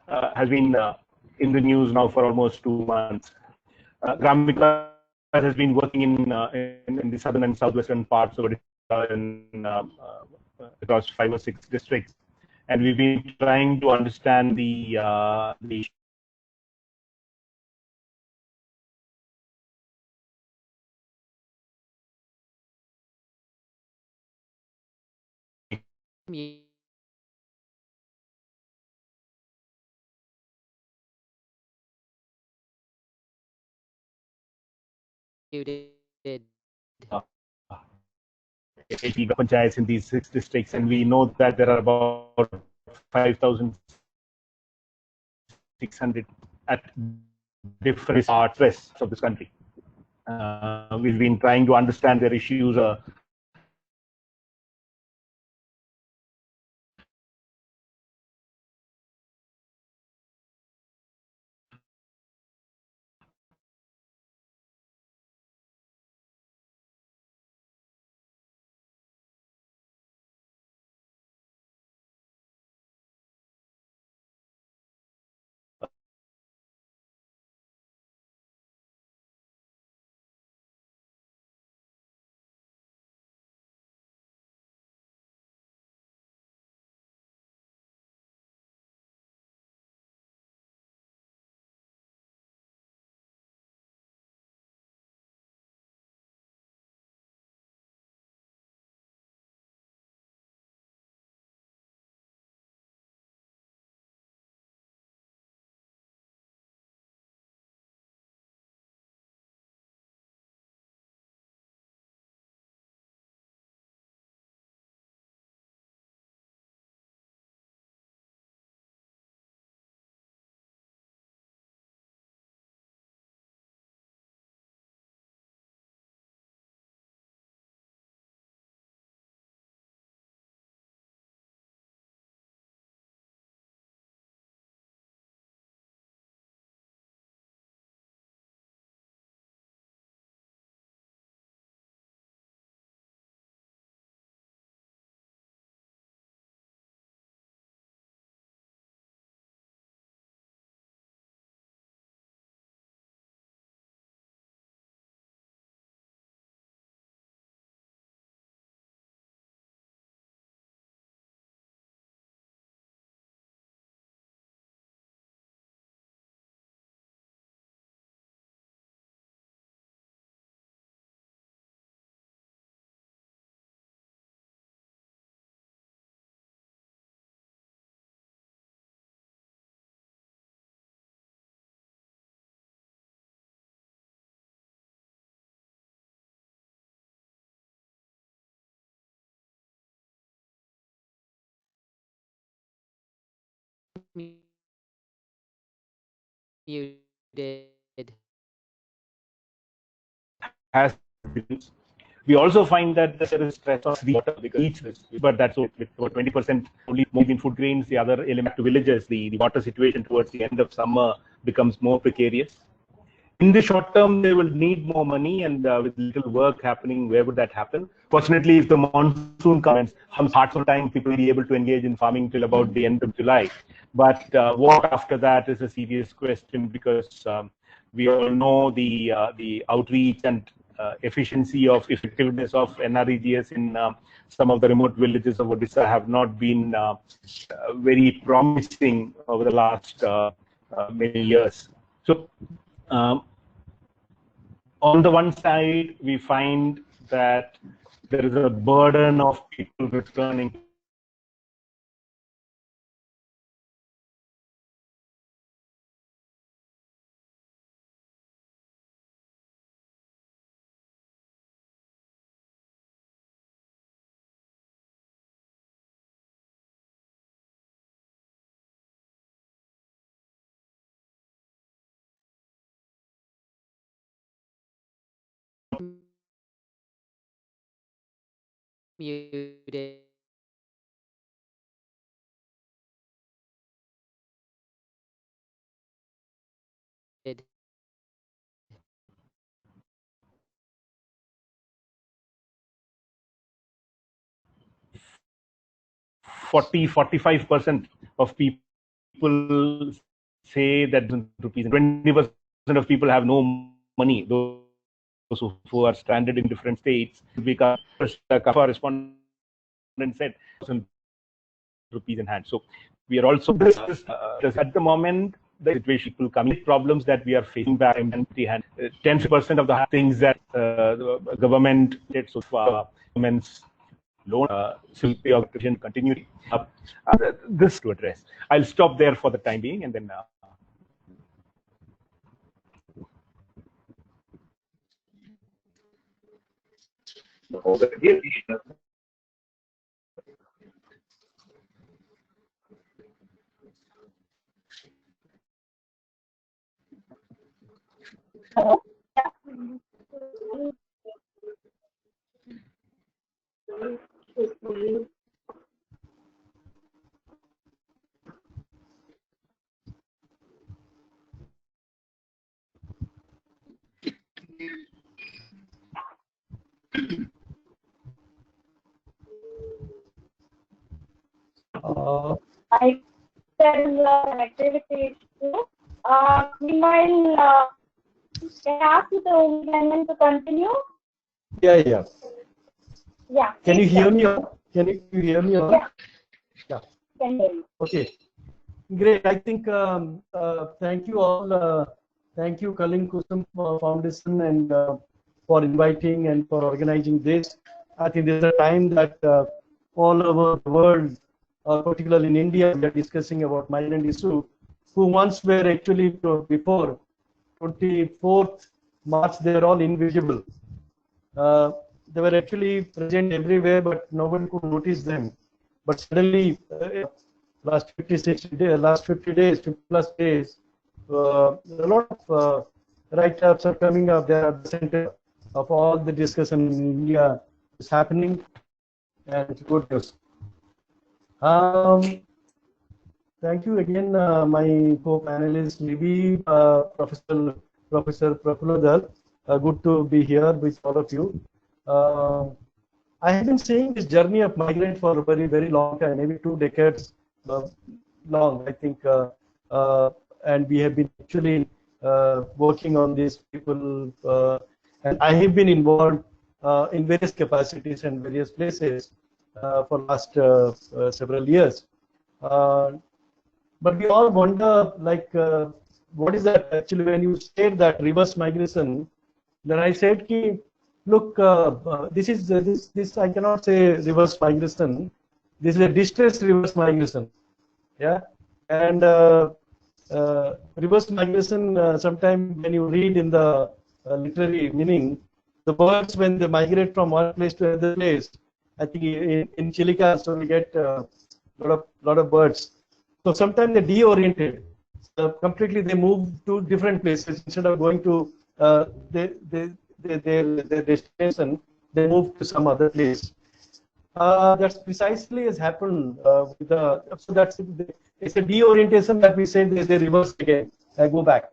has been in the news now for almost 2 months. Gram Vikas has been working in the southern and southwestern parts of Odisha across 5 or 6 districts, and we've been trying to understand the Muted. 80 panchayats in these 6 districts, and we know that there are about 5,600 at different parts of this country. We've been trying to understand their issues. Muted. Has we also find that there is stress on the water because each, but that's with about 20% only more in food grains. The other element to villages, the water situation towards the end of summer becomes more precarious. In the short term, they will need more money, and with little work happening, where would that happen? Fortunately, if the monsoon comes, hard time people will be able to engage in farming till about the end of July. But what after that is a serious question, because we all know the outreach and efficiency of effectiveness of NREGS in some of the remote villages of Odisha have not been very promising over the last many years. So on the one side, we find that there is a burden of people returning Muted. 40-45% of people people say that rupees, 20% of people have no money. Those who are stranded in different states, become Kafa respondent said, rupees in hand. So we are also at the moment the situation people coming problems that we are facing back empty hand. 10% of the things that the government did so far, government's loan, continuity. This to address. I'll stop there for the time being, and then. I said activity too. Meanwhile, can I ask you to continue? Yeah. Yeah. Can you hear me? Can you hear me? Yeah. Yeah. Can hear you. Okay. Great. I think thank you all. Thank you, Kaling Kusum Foundation, and for inviting and for organizing this. I think there's a time that all over the world, particularly in India, we are discussing about migrant issue, who once were actually before 24th March, they are all invisible. They were actually present everywhere, but nobody could notice them. But suddenly, last 50 days, 50 plus days, a lot of write-ups are coming up. They are at the center of all the discussion in India is happening, and it's good news. Thank you again, my co-panelist, maybe Professor Prafulla Dutt. Good to be here with all of you. I have been saying this journey of migrant for a very, very long time, maybe 2 decades long, I think, and we have been actually working on these people, and I have been involved in various capacities and various places for last several years. But we all wonder, like, what is that actually? When you said that reverse migration, then I said, look, this is this I cannot say reverse migration. This is a distress reverse migration, yeah. And reverse migration. Sometimes when you read in the literary meaning, the birds when they migrate from one place to another place. I think in Chilika, so we get lot of birds. So sometimes they're deoriented. So completely, they move to different places instead of going to their destination. They move to some other place. That's precisely has happened with the. So that's it's a deorientation that we say they reverse again. Go back.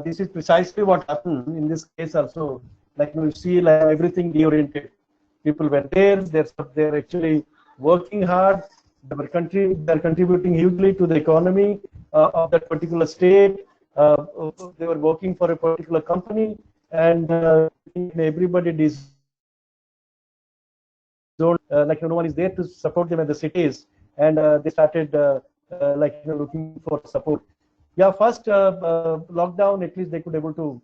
This is precisely what happened in this case also. Like you see, like everything deoriented. People were there. They're actually working hard. They're contributing hugely to the economy of that particular state. They were working for a particular company, and everybody like no one is there to support them in the cities, and they started looking for support. Yeah, first lockdown, at least they could able to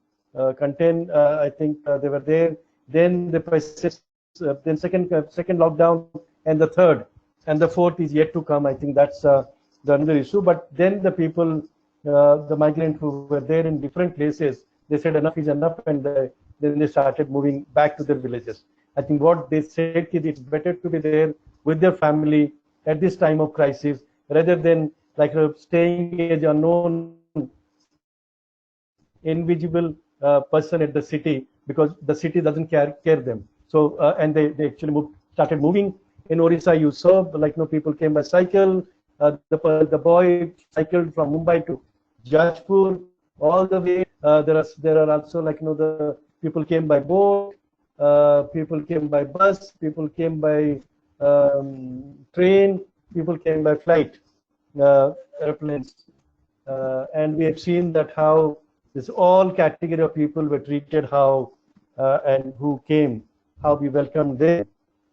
contain. I think they were there. Then the process, then second lockdown, and the third, and the fourth is yet to come. I think that's the another issue. But then the people, the migrants who were there in different places, they said enough is enough, and then they started moving back to their villages. I think what they said is it's better to be there with their family at this time of crisis rather than like staying as unknown, invisible person at the city, because the city doesn't care them. So and they actually started moving. In Orissa, you saw like people came by cycle. The boy cycled from Mumbai to Jajpur all the way. There are also like the people came by boat, people came by bus, people came by train, people came by flight. airplanes, and we have seen that how this all category of people were treated, how and who came, how we welcomed them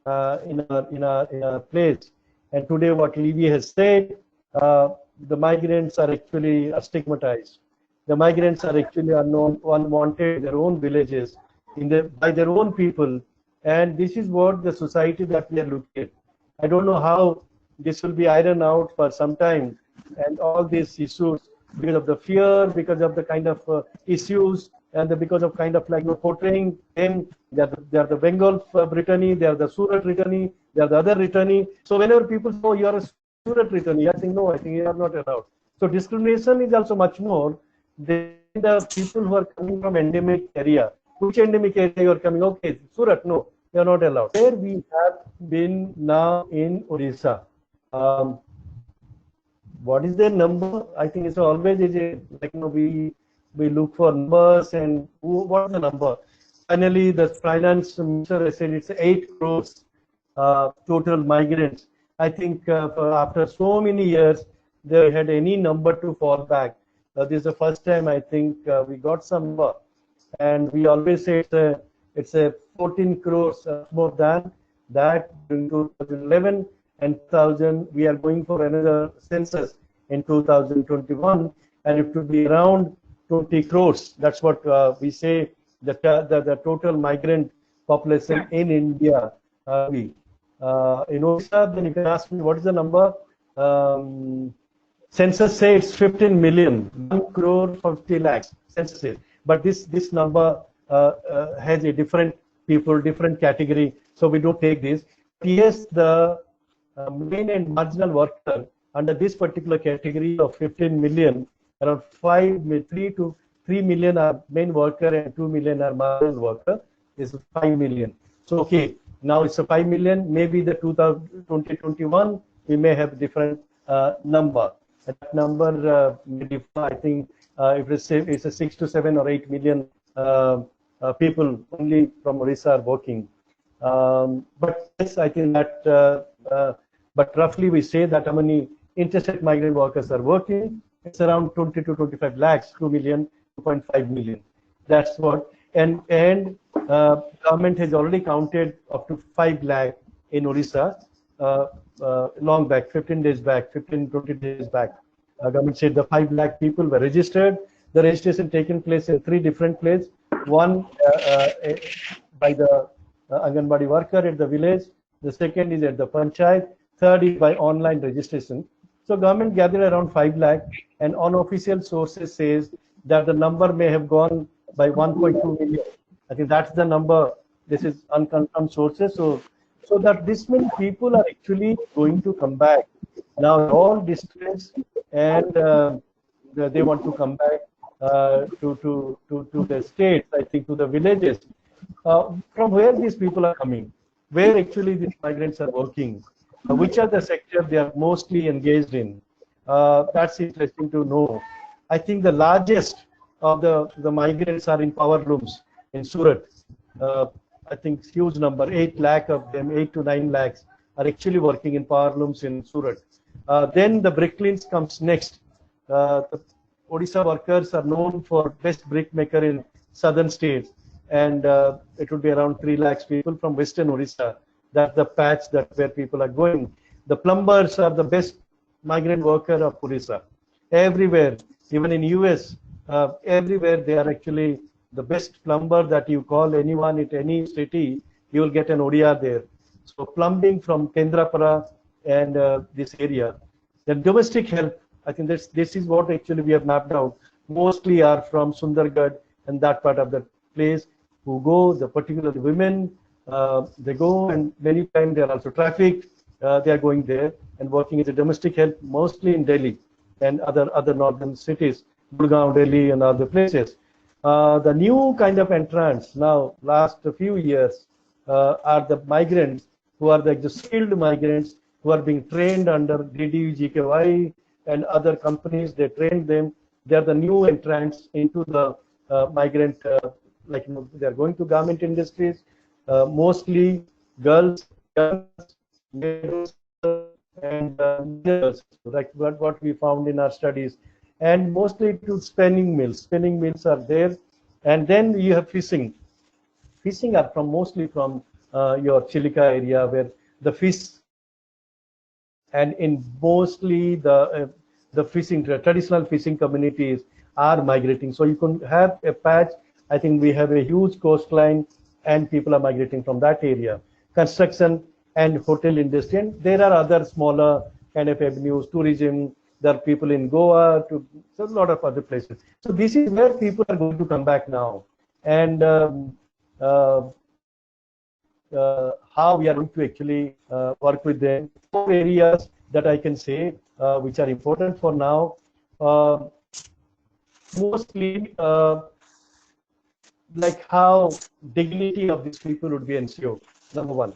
in our place. And today, what Levy has said, the migrants are actually stigmatized. The migrants are actually unknown, unwanted in their own villages, by their own people, and this is what the society that we are looking at. I don't know how this will be ironed out for some time, and all these issues because of the fear, because of the kind of issues, and because of kind of like portraying them. They are the Bengal Brittany, they are the Surat Brittany, they are the other Brittany. So whenever people say, oh, you are a Surat Brittany, I think no, I think you are not allowed. So discrimination is also much more than the people who are coming from endemic area. Which endemic area you are coming? Okay, Surat, no, they are not allowed. Where we have been now in Odisha. What is their number? I think it's always like we look for numbers and what is the number? Finally, the finance minister has said it's 8 crores total migrants. I think after so many years, they had any number to fall back. This is the first time I think we got some number, and we always say it's a 14 crores more than that in 2011. And 2000, we are going for another census in 2021, and it will be around 20 crores. That's what we say the total migrant population in India. In Odisha, then you can ask me what is the number. Census says it's 15 million, 1 crore 50 lakhs. Census says, but this number has a different people, different category. So we don't take this. Yes, the main and marginal worker under this particular category of 15 million, around 3 million are main worker and 2 million are marginal worker, is 5 million. So okay, now it's a 5 million. Maybe the 2021 we may have different number. That number may differ. I think if it's a 6 to 7 or 8 million people only from Odisha are working. But yes, I think that. But roughly we say that how many interstate migrant workers are working. It's around 20 to 25 lakhs, 2 million, 2.5 million. That's what. And government has already counted up to 5 lakh in Odisha long back, 15 days back, 15, 20 days back. Government said the 5 lakh people were registered. The registration taken place in 3 different places. One by the Anganwadi worker at the village. The second is at the panchayat. Third is by online registration. So government gathered around 5 lakh, and unofficial sources says that the number may have gone by 1.2 million. I think that's the number. This is unconfirmed sources. So that this many people are actually going to come back. Now all distress, and they want to come back to the states. I think to the villages. From where these people are coming, where actually these migrants are working, which are the sectors they are mostly engaged in. That's interesting to know. I think the largest of the migrants are in power looms in Surat. I think huge number, 8 lakh of them, 8 to 9 lakhs are actually working in power looms in Surat. Then the bricklines comes next. The Odisha workers are known for best brick maker in southern states, and it would be around 3 lakhs people from western Odisha. That's the patch where people are going. The plumbers are the best migrant worker of Odisha. Everywhere, even in US, everywhere they are actually the best plumber that you call anyone at any city, you will get an Odia there. So plumbing from Kendrapara and this area. The domestic help, I think this is what actually we have mapped out. Mostly are from Sundargarh and that part of the place who go, the particular women, they go, and many times they are also trafficked. They are going there and working as a domestic help, mostly in Delhi and other northern cities, Gurgaon, Delhi, and other places. The new kind of entrants now, last few years, are the migrants who are the skilled migrants who are being trained under DDU, GKY, and other companies. They train them. They are the new entrants into the migrant, they are going to garment industries, mostly girls, and minerals, like what we found in our studies, and mostly to spinning mills. Spinning mills are there, and then you have fishing. Fishing are from mostly from your Chilika area where the fish, and in mostly the fishing traditional fishing communities are migrating. So you can have a patch. I think we have a huge coastline, and people are migrating from that area. Construction and hotel industry, and there are other smaller kind of avenues, tourism. There are people in Goa, so a lot of other places. So this is where people are going to come back now, and uh, how we are going to actually work with them. Four areas that I can say which are important for now. Uh, Mostly like how dignity of these people would be ensured. Number one,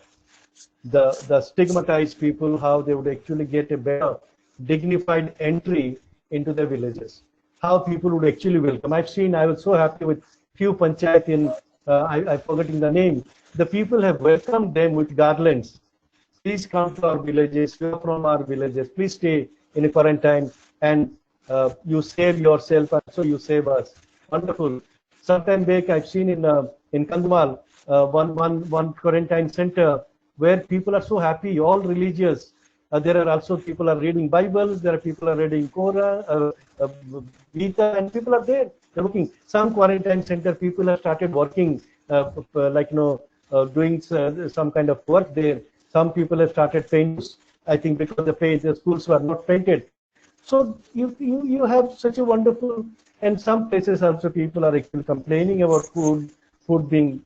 the stigmatized people, how they would actually get a better dignified entry into their villages, how people would actually welcome. I've seen, I was so happy with few panchayat in I'm forgetting the name. The people have welcomed them with garlands. Please come to our villages. You are from our villages. Please stay in a quarantine, and you save yourself, and so you save us. Wonderful. Sometime back, I've seen in Kandmal one quarantine center where people are so happy, all religious. There are also people are reading Bibles. There are people are reading Quran, Gita, and people are there. They're looking. Some quarantine center people have started working, like doing some kind of work there. Some people have started painting. I think because the schools were not painted. So you have such a wonderful, and some places also people are actually complaining about food being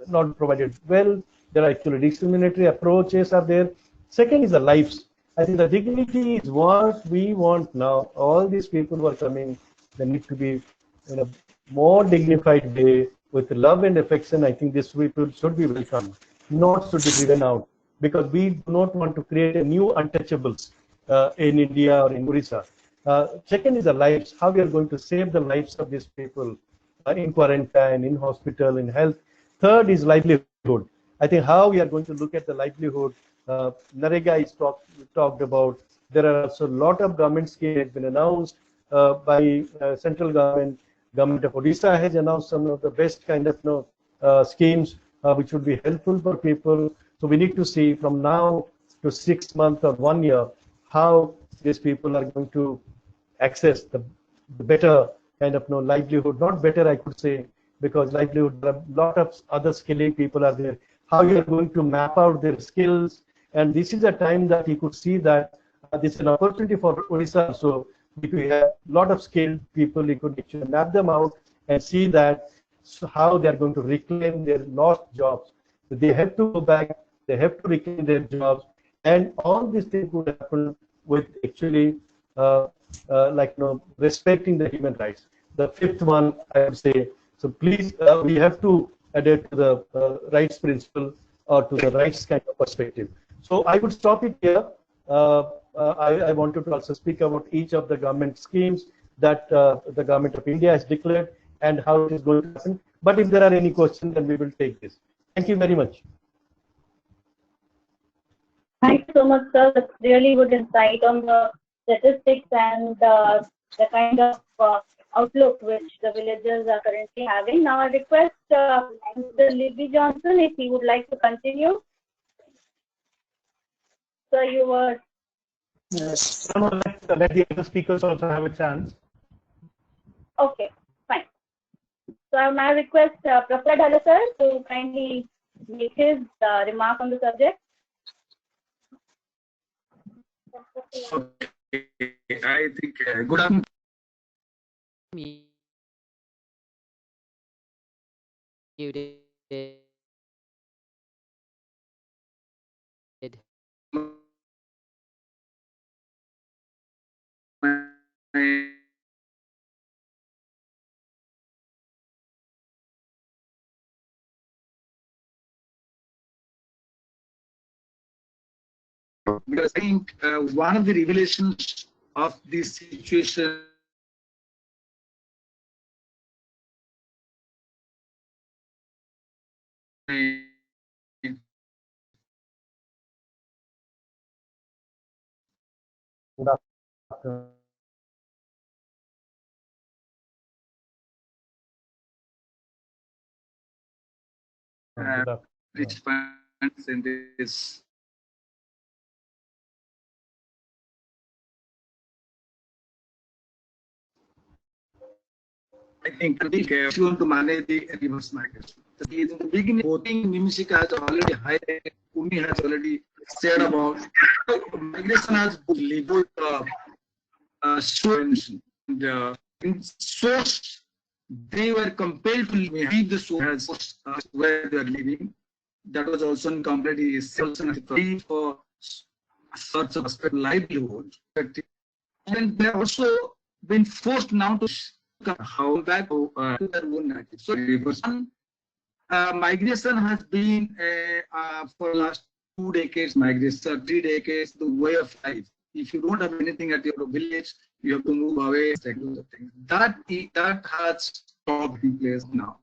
not provided well. There are actually discriminatory approaches are there. Second is the lives. I think the dignity is what we want now. All these people who are coming, they need to be in a more dignified way with love and affection. I think these people should be welcomed, not should be driven out, because we do not want to create a new untouchables in India or in Orissa. Second is the lives, how we are going to save the lives of these people in quarantine, in hospital, in health. Third is livelihood. I think how we are going to look at the livelihood. Narega is talked about. There are also a lot of government schemes that have been announced by central government. Government of Odisha has announced some of the best kind of schemes which would be helpful for people. So we need to see from now to 6 months or 1 year how these people are going to access the better kind of livelihood. Not better, I could say, because livelihood, a lot of other skilling people are there. How you are going to map out their skills, and this is a time that you could see that this is an opportunity for Odisha. So if we have a lot of skilled people, you could actually map them out and see that how they are going to reclaim their lost jobs. So they have to go back, they have to reclaim their jobs, and all these things would happen with actually like respecting the human rights. The fifth one, I would say, so please, we have to adhere to the rights principle or to the rights kind of perspective. So I would stop it here. I wanted to also speak about each of the government schemes that the government of India has declared and how it is going to happen. But if there are any questions, then we will take this. Thank you very much. Thank you so much, sir. That's really good insight on the statistics and the kind of outlook which the villagers are currently having. Now, I request Mr. Libby Johnson if he would like to continue. So you were. Yes. No, let the other speakers also have a chance. Okay, fine. So I now request Professor Dhalla sir to kindly make his remark on the subject. Okay, I think good afternoon. Muted. Because I think one of the revelations of this situation Good afternoon. Rich funds in this. I think if you want to manage the reverse migration. In the beginning, voting Mimsika has already highlighted, Umi has already said about migration has both source and in source they were compelled to leave the source where they are living. That was also completely essential for sorts of livelihood. And they're also been forced now to how back to their own native. So migration has been for last 2 decades, migration, 3 decades, the way of life. If you don't have anything at your village, you have to move away. That has stopped in place now.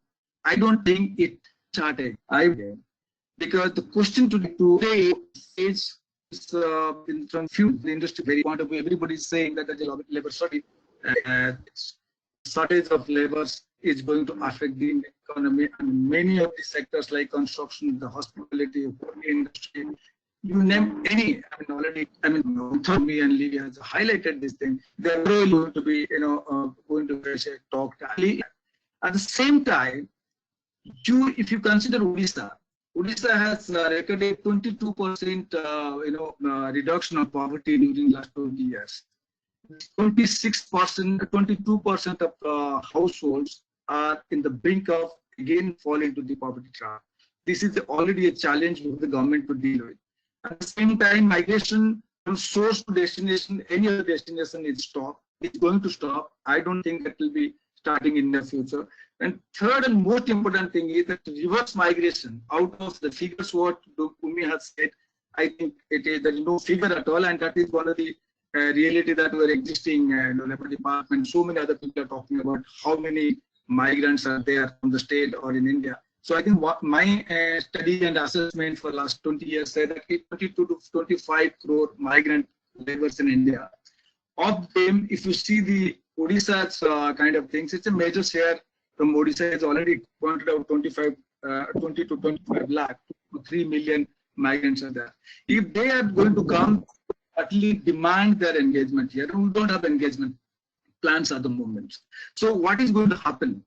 I don't think it started. Because the question today is from few the industry very point of view. Everybody is saying that the labor shortage, shortage of labor is going to affect the economy, and many of the sectors like construction, the hospitality, industry, you name any. Already, me and Livia has highlighted this thing. They're really going to be, going to talk. At the same time, if you consider Odisha has recorded 22% reduction of poverty during last 20 years. 26%, 22% of households are in the brink of again fall into the poverty trap. This is already a challenge for the government to deal with. At the same time, migration from source to destination, any other destination is going to stop. I don't think that will be starting in the future. And third and most important thing is that reverse migration out of the figures what Umi has said. I think there is no figure at all, and that is one of the reality that were existing labor department. So many other people are talking about how many migrants are there from the state or in India. So I think what my study and assessment for last 20 years said that 22 to 25 crore migrant laborers in India. Of them, if you see the Odisha's kind of things, it's a major share from Odisha. Has already pointed out 20 to 25 lakh to 3 million migrants are there. If they are going to come, at least demand their engagement here. We don't have engagement plans at the moment. So what is going to happen?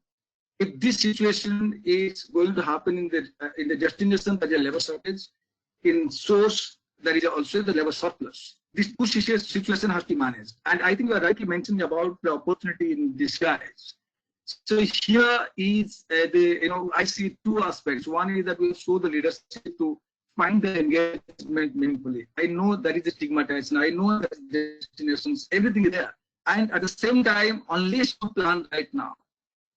If this situation is going to happen in the destination, there is a labor shortage. In source, there is also the labor surplus. This two situation has to be managed. And I think you are rightly mentioning about the opportunity in disguise. So here is I see two aspects. One is that we show the leadership to find the engagement meaningfully. I know there is a stigmatization. I know that destinations, everything is there. And at the same time, unless you plan right now,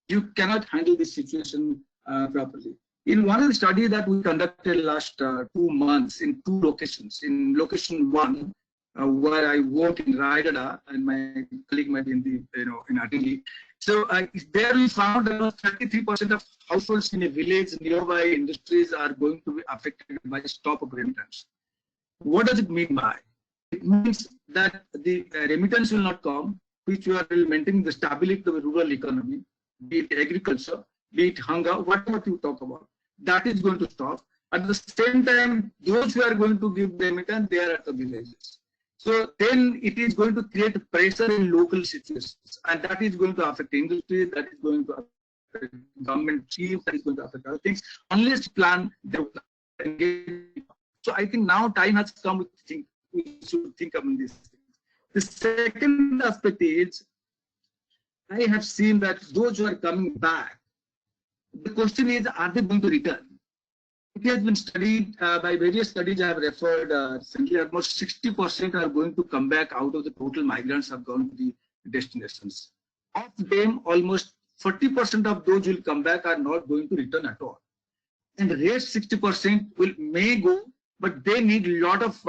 you cannot handle this situation properly. In one of the studies that we conducted last 2 months in 2 locations, in location 1, where I work in Raigada, and my colleague might be in Attili. So there we found that 33% of households in a village nearby industries are going to be affected by stop of remittance. What does it mean by? It means that the remittance will not come, which will maintain the stability of the rural economy, be it agriculture, be it hunger, whatever you talk about. That is going to stop. At the same time, those who are going to give the remittance, they are at the villages. So then it is going to create pressure in local situations, and that is going to affect industry, that is going to affect government schemes, that is going to affect other things, unless plan. So I think now time has come to we should think about this. The second aspect is, I have seen that those who are coming back, the question is, are they going to return? It has been studied by various studies I have referred recently. Almost 60% are going to come back out of the total migrants have gone to the destinations. Of them, almost 40% of those who will come back are not going to return at all. And the rest 60% may go, but they need a lot of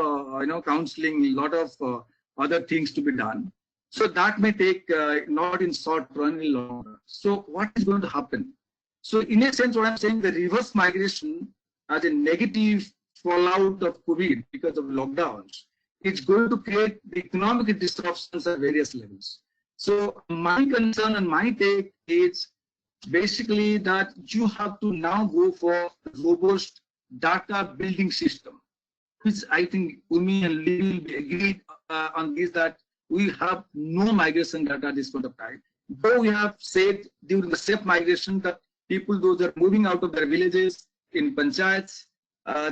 counseling, a lot of other things to be done. So that may take not in short run, in long run. So what is going to happen? So in a sense, what I'm saying, the reverse migration as a negative fallout of COVID because of lockdowns it's going to create the economic disruptions at various levels. So my concern and my take is basically that you have to now go for robust data building system, which I think Umi and Lee will be agreed on this, that we have no migration data at this point of time. Though we have said during the safe migration that people, those are moving out of their villages in panchayats,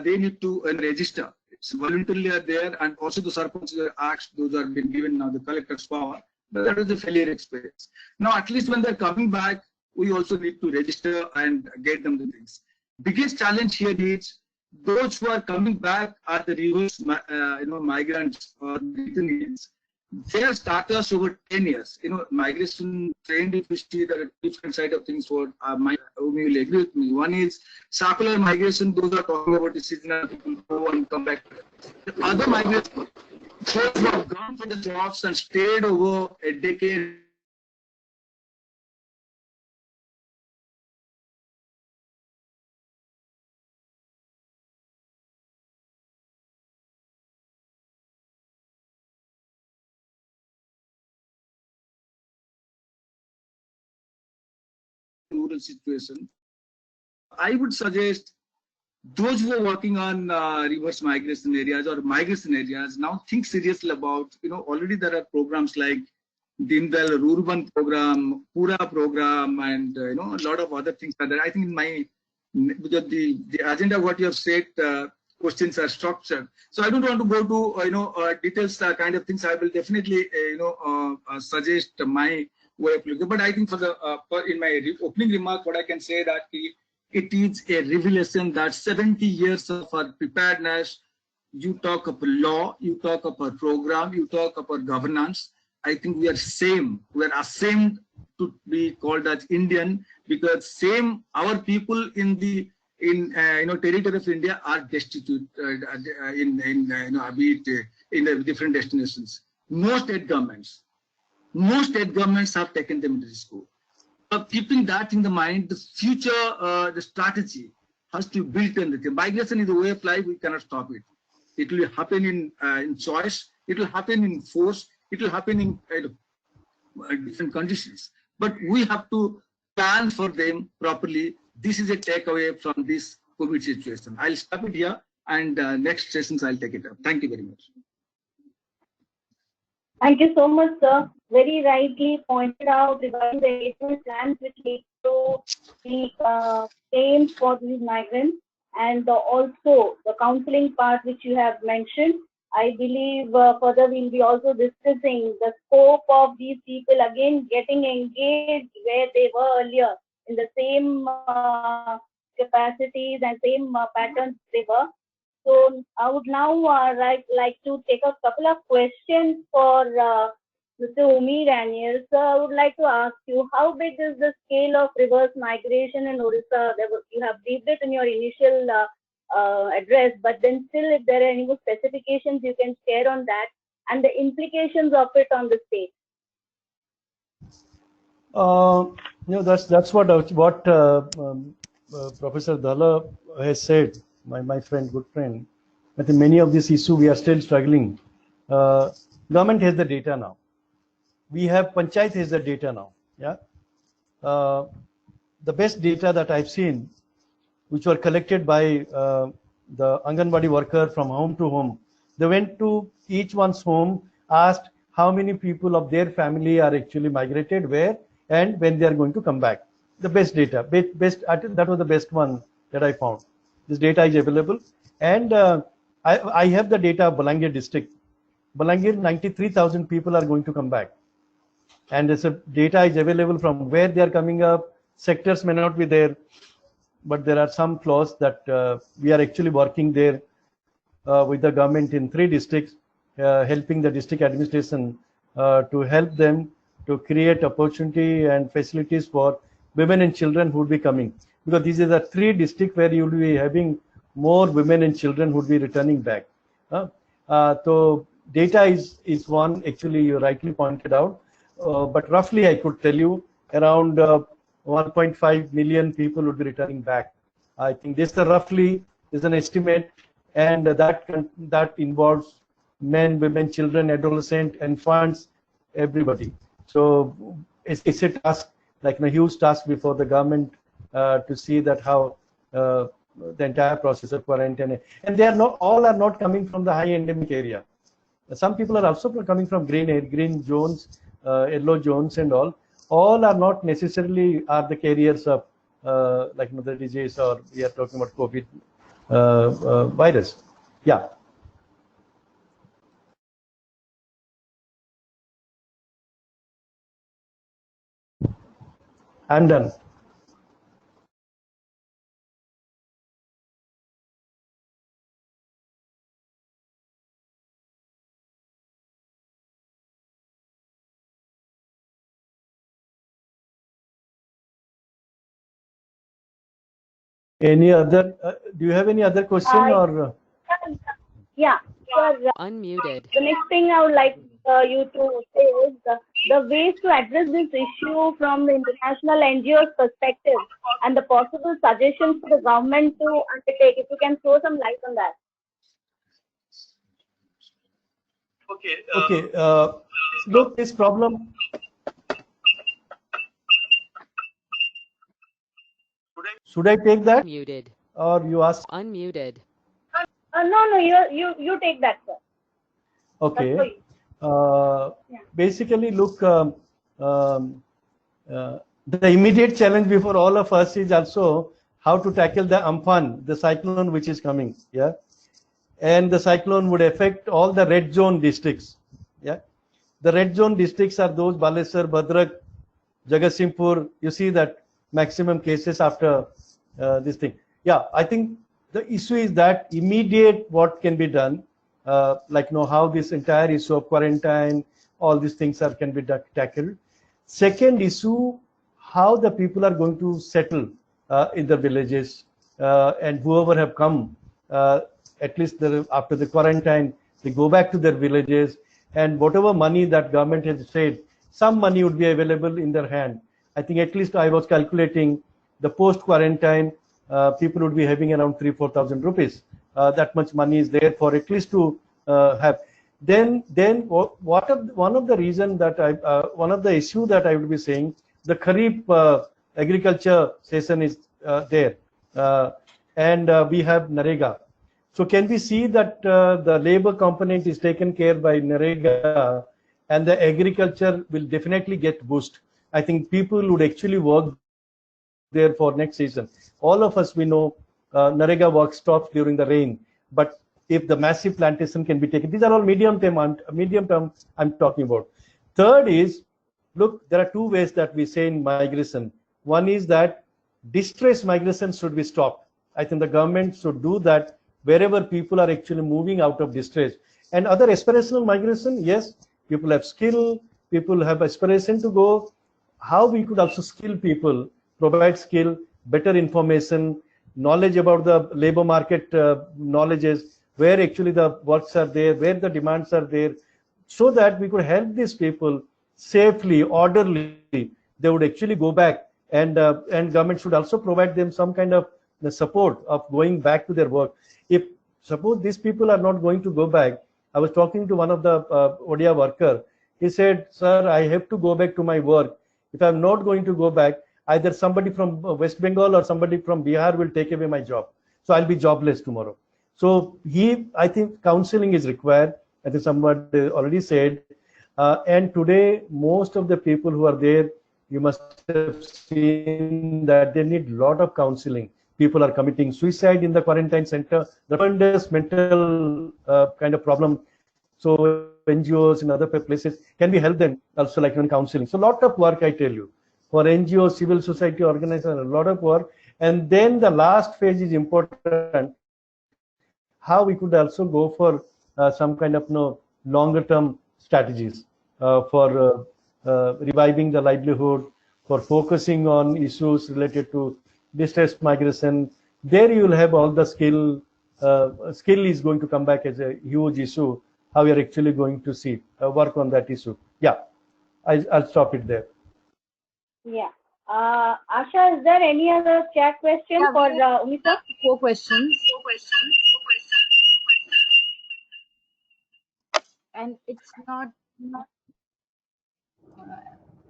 they need to register. It's voluntarily are there, and also the sarpanches are asked, those are been given now the collector's power, but that is a failure experience. Now, at least when they're coming back, we also need to register and get them the things. Biggest challenge here is those who are coming back are the reverse, migrants or returnees. Their status over 10 years, migration trend, if you see the different side of things, what Umi will agree with me. One is circular migration, those are talking about the seasonal people go and come back. The other migration, those who have gone for the jobs and stayed over a decade. Rural situation, I would suggest those who are working on reverse migration areas or migration areas now think seriously about, already there are programs like Deen Dayal Urban program, Pura program, and a lot of other things are there. I think in my the agenda what you have said, questions are structured. So I don't want to go to details kind of things. I will definitely suggest my way of looking. But I think in my opening remark, what I can say that it is a revelation that 70 years of our preparedness. You talk about law, you talk about program, you talk about governance. I think we are same. We are ashamed to be called as Indian, because our people in the territory of India are destitute in the different destinations. No state governments have taken them to the school. But keeping that in the mind, the future, the strategy has to be built in. The migration is a way of life. We cannot stop it. It will happen in choice. It will happen in force. It will happen in different conditions. But we have to plan for them properly. This is a takeaway from this COVID situation. I'll stop it here, and next sessions I'll take it up. Thank you very much. Thank you so much, sir. Very rightly pointed out regarding the engagement plans which lead to the same for these migrants, and also the counseling part which you have mentioned. I believe further we'll be also discussing the scope of these people again getting engaged where they were earlier in the same capacities and same patterns they were. So I would now like to take a couple of questions for Mr. Umi Daniel. So I would like to ask you, how big is the scale of reverse migration in Orissa? You have briefed it in your initial address, but then still, if there are any specifications you can share on that and the implications of it on the state. That's what Professor Dhalla has said. My friend, good friend. I think many of these issues we are still struggling. Government has the data now. We have Panchayat has the data now. Yeah. The best data that I've seen, which were collected by the Anganwadi worker from home to home. They went to each one's home, asked how many people of their family are actually migrated, where, and when they are going to come back. The best data, that was the best one that I found. This data is available, and I have the data of Balangir district. Balangir, 93,000 people are going to come back, and this data is available from where they are coming up. Sectors may not be there, but there are some flaws that we are actually working there with the government in 3 districts, helping the district administration to help them to create opportunity and facilities for women and children who would be coming. Because these are the 3 districts where you will be having more women and children who would be returning back. So data is one, actually you rightly pointed out, but roughly I could tell you around 1.5 million people would be returning back. I think this roughly is an estimate, and that involves men, women, children, adolescent, infants, everybody. So it's a task, like a huge task before the government to see that how the entire process of quarantine, and they are not all are not coming from the high endemic area. Some people are also coming from green zones, yellow zones, and all are not necessarily are the carriers of the disease, or we are talking about COVID virus. Yeah. I'm done. Any other? Do you have any other question or? Yeah. Unmuted. The next thing I would like you to say is the ways to address this issue from the international NGOs perspective and the possible suggestions for the government to undertake. If you can throw some light on that. Okay. Look, this problem. Should I take that? Unmuted. Or you ask? Unmuted. No, you take that, sir. Okay. Basically, look, the immediate challenge before all of us is also how to tackle the Amphan, the cyclone which is coming. Yeah. And the cyclone would affect all the red zone districts. Yeah. The red zone districts are those Balesar, Bhadrak, Jagatsinghpur. You see that maximum cases after this thing. Yeah, I think the issue is that immediate what can be done, how this entire issue of quarantine, all these things can be tackled. Second issue, how the people are going to settle in the villages, and whoever have come, at least after the quarantine, they go back to their villages, and whatever money that government has said, some money would be available in their hand. I think at least I was calculating the post-quarantine, people would be having around 3,000-4,000 rupees. That much money is there for at least to have. Then one of the reason that one of the issue that I would be saying, the Kharif agriculture session is there, and we have Narega. So can we see that the labor component is taken care by Narega, and the agriculture will definitely get boost. I think people would actually work there for next season. All of us, we know Narega work stops during the rain, but if the massive plantation can be taken, these are all medium term I'm talking about. Third is, look, there are two ways that we say in migration. One is that distress migration should be stopped. I think the government should do that wherever people are actually moving out of distress. And other aspirational migration, yes, people have skill, people have aspiration to go. How we could also skill people, provide skill, better information, knowledge about the labor market, knowledges, where actually the works are there, where the demands are there, so that we could help these people safely, orderly. They would actually go back, and government should also provide them some kind of the support of going back to their work. If suppose these people are not going to go back, I was talking to one of the ODA worker. He said, "Sir, I have to go back to my work. If I'm not going to go back, either somebody from West Bengal or somebody from Bihar will take away my job. So I'll be jobless tomorrow." So I think counseling is required. I think somebody already said. And today, most of the people who are there, you must have seen that they need a lot of counseling. People are committing suicide in the quarantine center. The tremendous mental kind of problem. So NGOs in other places, can we help them also, like in counseling? So a lot of work, I tell you, for NGOs, civil society organizations, a lot of work. And then the last phase is important. How we could also go for some kind of longer term strategies for reviving the livelihood, for focusing on issues related to distress migration. There you will have all the skill. Skill is going to come back as a huge issue. How we are actually going to see work on that issue. Yeah, I'll stop it there. Yeah. Asha, is there any other chat question for Umita? 4 questions. and it's not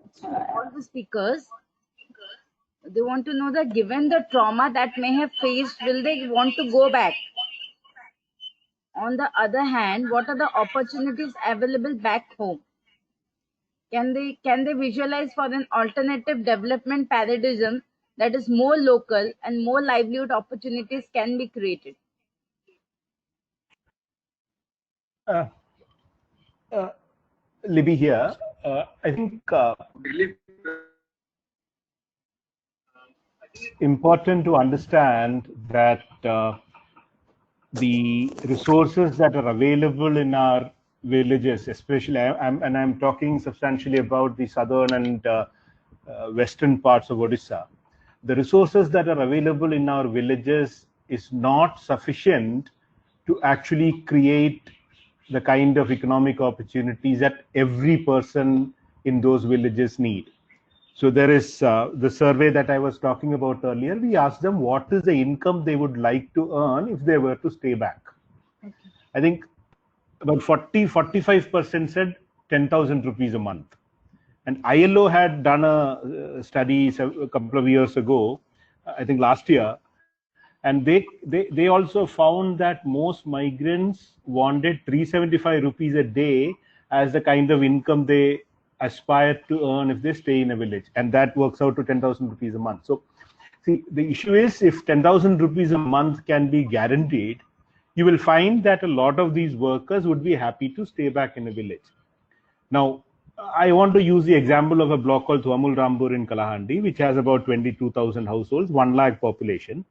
it's to all the speakers. They want to know that given the trauma that may have faced, will they want to go back? On the other hand, what are the opportunities available back home? Can they visualize for an alternative development paradigm that is more local and more livelihood opportunities can be created? Libby here. I think Really, important to understand that the resources that are available in our villages, especially, I'm talking substantially about the southern and western parts of Odisha. The resources that are available in our villages is not sufficient to actually create the kind of economic opportunities that every person in those villages need. So there is the survey that I was talking about earlier. We asked them what is the income they would like to earn if they were to stay back. Okay. I think about 45% said 10,000 rupees a month. And ILO had done a study a couple of years ago, I think last year, and they also found that most migrants wanted 375 rupees a day as the kind of income they aspire to earn if they stay in a village, and that works out to 10,000 rupees a month. So see, the issue is, if 10,000 rupees a month can be guaranteed, you will find that a lot of these workers would be happy to stay back in a village. Now, I want to use the example of a block called Thuamul Rambur in Kalahandi, which has about 22,000 households, 1 lakh population.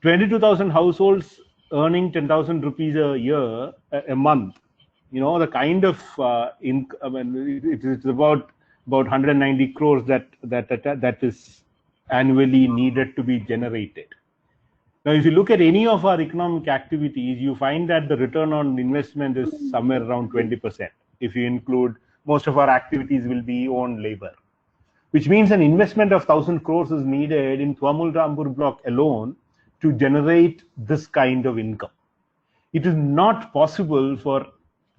22,000 households earning 10,000 rupees a year, a month. You know, the kind of it's about 190 crores that is annually needed to be generated. Now, if you look at any of our economic activities, you find that the return on investment is somewhere around 20%. If you include, most of our activities will be own labor, which means an investment of 1,000 crores is needed in Thuamul Rambur block alone to generate this kind of income. It is not possible for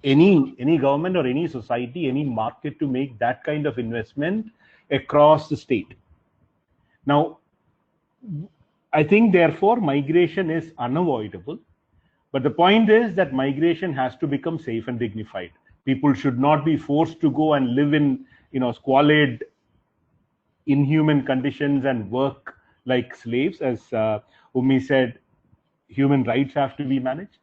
any government or any society, any market to make that kind of investment across the state. Now, I think therefore migration is unavoidable, but the point is that migration has to become safe and dignified. People should not be forced to go and live in, squalid, inhuman conditions and work like slaves. As Umi said, human rights have to be managed.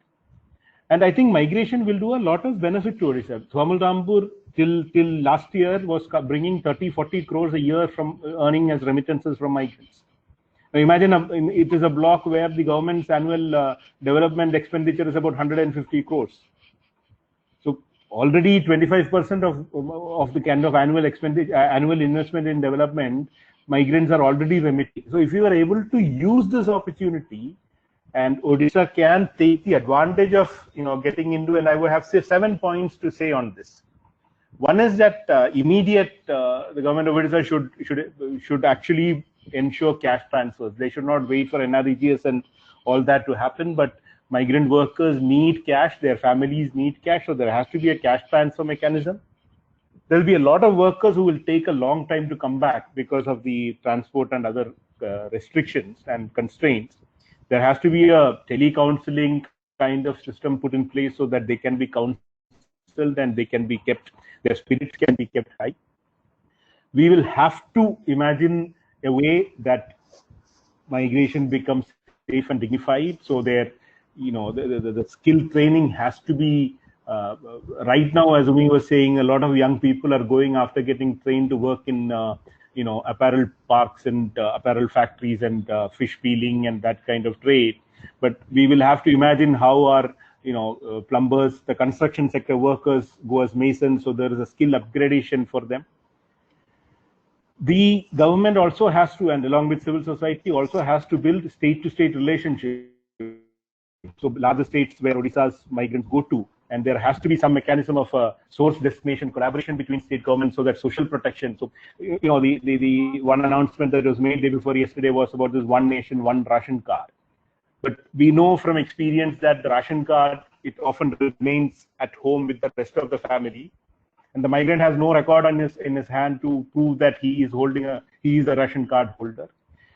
And I think migration will do a lot of benefit to Odisha. Thuamul Rambur till last year was bringing 30-40 crores a year from earning as remittances from migrants. Now imagine it is a block where the government's annual development expenditure is about 150 crores. So already 25% of the kind of annual expenditure, annual investment in development, migrants are already remitting. So if you are able to use this opportunity, and Odisha can take the advantage of getting into, and I would have 7 points to say on this. One is that the government of Odisha should actually ensure cash transfers. They should not wait for NREGS and all that to happen, but migrant workers need cash, their families need cash, so there has to be a cash transfer mechanism. There will be a lot of workers who will take a long time to come back because of the transport and other restrictions and constraints. There has to be a telecounseling kind of system put in place so that they can be counseled and they can be kept, their spirits can be kept high. We will have to imagine a way that migration becomes safe and dignified. So the skill training has to be, right now, as Umi was saying, a lot of young people are going after getting trained to work in apparel parks and apparel factories and fish peeling and that kind of trade. But we will have to imagine how our plumbers, the construction sector workers go as masons, so there is a skill upgradation for them. The government also has to, and along with civil society, also has to build state-to-state relationships. So larger states where Odisha's migrants go to, and there has to be some mechanism of source destination collaboration between state governments so that social protection. So, the one announcement that was made day before yesterday was about this one nation, one ration card. But we know from experience that the ration card, it often remains at home with the rest of the family, and the migrant has no record on in his hand to prove that he is a ration card holder.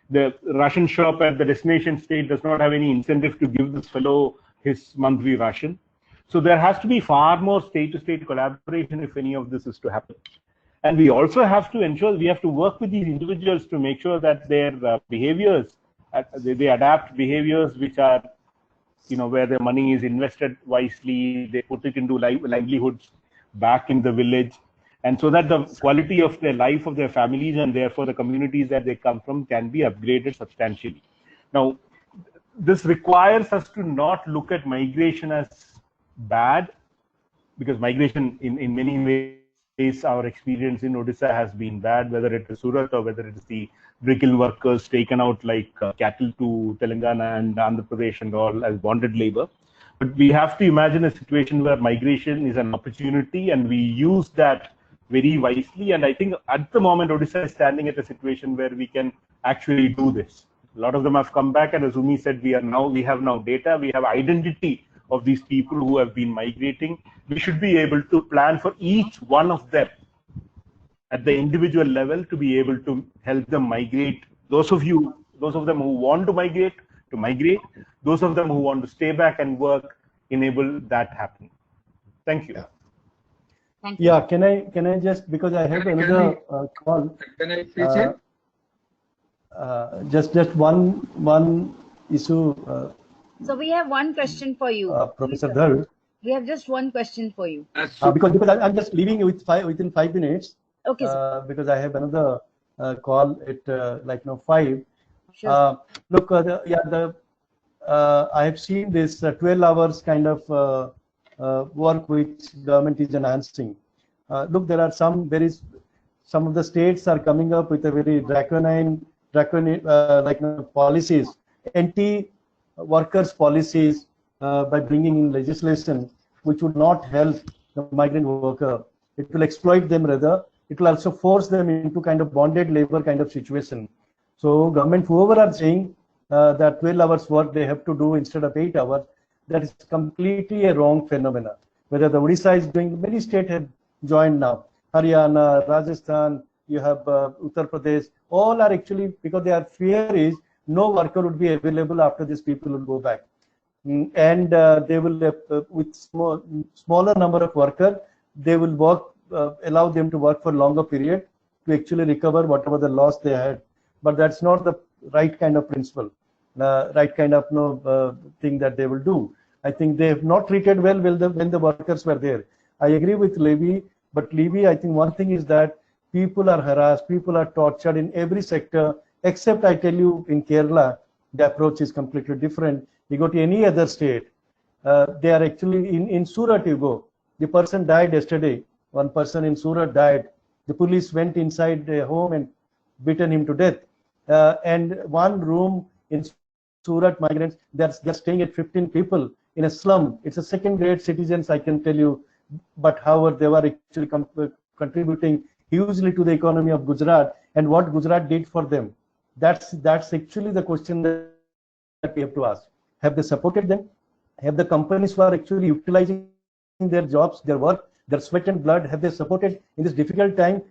The ration shop at the destination state does not have any incentive to give this fellow his monthly ration. So there has to be far more state-to-state collaboration if any of this is to happen. And we also have to ensure, we have to work with these individuals to make sure that their behaviors, they adapt behaviors which are, where their money is invested wisely, they put it into livelihoods back in the village, and so that the quality of their life of their families and therefore the communities that they come from can be upgraded substantially. Now, this requires us to not look at migration as bad, because migration in many ways, our experience in Odisha has been bad, whether it is Surat or whether it is the brickle workers taken out like cattle to Telangana and Andhra Pradesh and all as bonded labor. But we have to imagine a situation where migration is an opportunity and we use that very wisely. And I think at the moment, Odisha is standing at a situation where we can actually do this. A lot of them have come back, and as Umi said, we have now data, we have identity of these people who have been migrating. We should be able to plan for each one of them at the individual level to be able to help them migrate. Those of them who want to migrate, those of them who want to stay back and work, enable that happening. Thank you. Thank you. Yeah, can I just, because I have another call. Can I please hear? Just one issue. So we have one question for you. Professor Dhar. We have just one question for you. Because I'm just leaving within 5 minutes. Okay, sir. Because I have another call at 5. Sure. Look, I have seen this 12 hours kind of work which government is enhancing. Look, there are some of the states are coming up with a very draconian policies, anti-workers policies by bringing in legislation which would not help the migrant worker. It will exploit them rather. It will also force them into kind of bonded labor kind of situation. So government, whoever are saying that 12 hours work they have to do instead of 8 hours, that is completely a wrong phenomena. Whether the Odisha is doing, many states have joined now. Haryana, Rajasthan, you have Uttar Pradesh, all are actually, because their fear is no worker would be available after these people will go back. And they will, with smaller number of workers, they will work, allow them to work for longer period to actually recover whatever the loss they had. But that's not the right kind of principle, right kind of thing that they will do. I think they have not treated well when the workers were there. I agree with Levy, but Levy, I think one thing is that people are harassed, people are tortured in every sector, except I tell you in Kerala, the approach is completely different. You go to any other state, they are actually, in Surat you go, the person died yesterday, one person in Surat died, the police went inside the home and beaten him to death. And one room in Surat, migrants, they're staying at 15 people in a slum. It's a second-grade citizens, I can tell you, but however, they were actually contributing hugely to the economy of Gujarat, and what Gujarat did for them. That's actually the question that we have to ask. Have they supported them? Have the companies who are actually utilizing their jobs, their work, their sweat and blood, have they supported in this difficult time?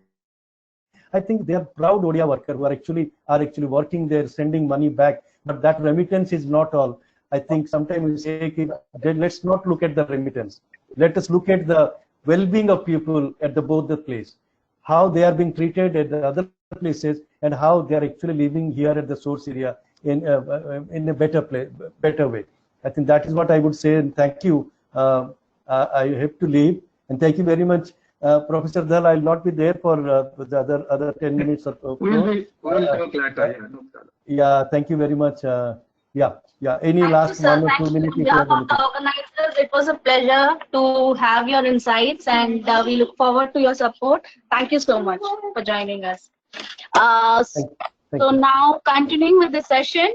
I think they are proud Odia workers who are actually working there, sending money back, but that remittance is not all. I think sometimes we say, let's not look at the remittance. Let us look at the well-being of people at both the place, how they are being treated at the other places, and how they are actually living here at the source area in a better way. I think that is what I would say, and thank you. I have to leave, and thank you very much. Professor Dhar, I will not be there for the other 10 minutes or so. We'll talk later. Yeah, thank you very much. Yeah. Any last 1 or 2 minutes? Organizers, it was a pleasure to have your insights, and we look forward to your support. Thank you so much for joining us. Thank So you. now, continuing with the session,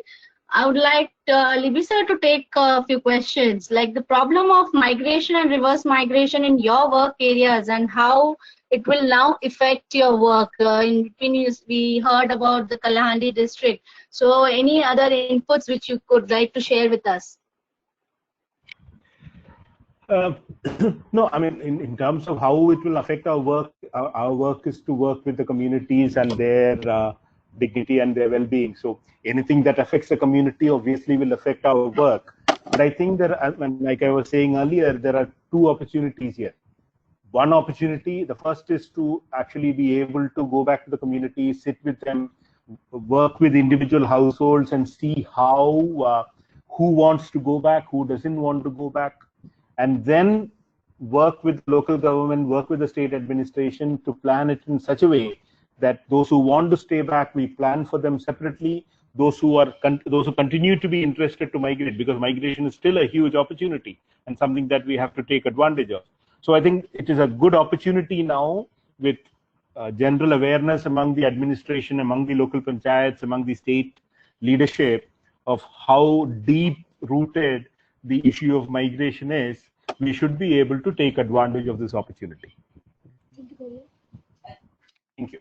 I would like Libby sir to take a few questions, like the problem of migration and reverse migration in your work areas and how it will now affect your work. In between, we heard about the Kalahandi district. So, any other inputs which you could like to share with us? No, I mean, in terms of how it will affect our work is to work with the communities and their dignity and their well-being. So anything that affects the community obviously will affect our work. But I think like I was saying earlier, there are two opportunities here. One opportunity, the first is to actually be able to go back to the community, sit with them, work with individual households and see how, who wants to go back, who doesn't want to go back, and then work with local government, work with the state administration to plan it in such a way that those who want to stay back, we plan for them separately. Those who continue to be interested to migrate, because migration is still a huge opportunity and something that we have to take advantage of. So I think it is a good opportunity now with general awareness among the administration, among the local panchayats, among the state leadership of how deep rooted the issue of migration is. We should be able to take advantage of this opportunity. Thank you.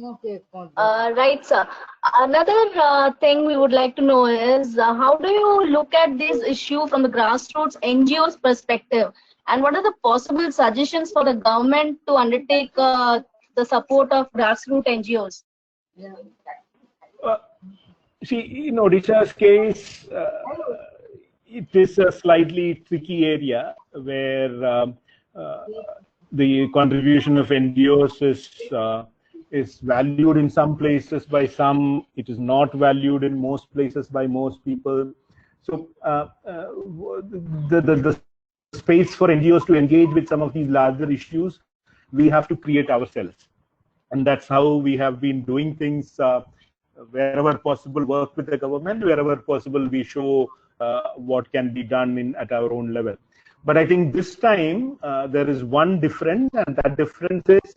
Okay. Right, sir. Another thing we would like to know is how do you look at this issue from the grassroots NGOs perspective, and what are the possible suggestions for the government to undertake the support of grassroots NGOs? See, in Odisha's case, it is a slightly tricky area where the contribution of NGOs is valued in some places by some, it is not valued in most places by most people. So the space for NGOs to engage with some of these larger issues, we have to create ourselves. And that's how we have been doing things. Wherever possible, work with the government. Wherever possible, we show what can be done at our own level. But I think this time there is one difference, and that difference is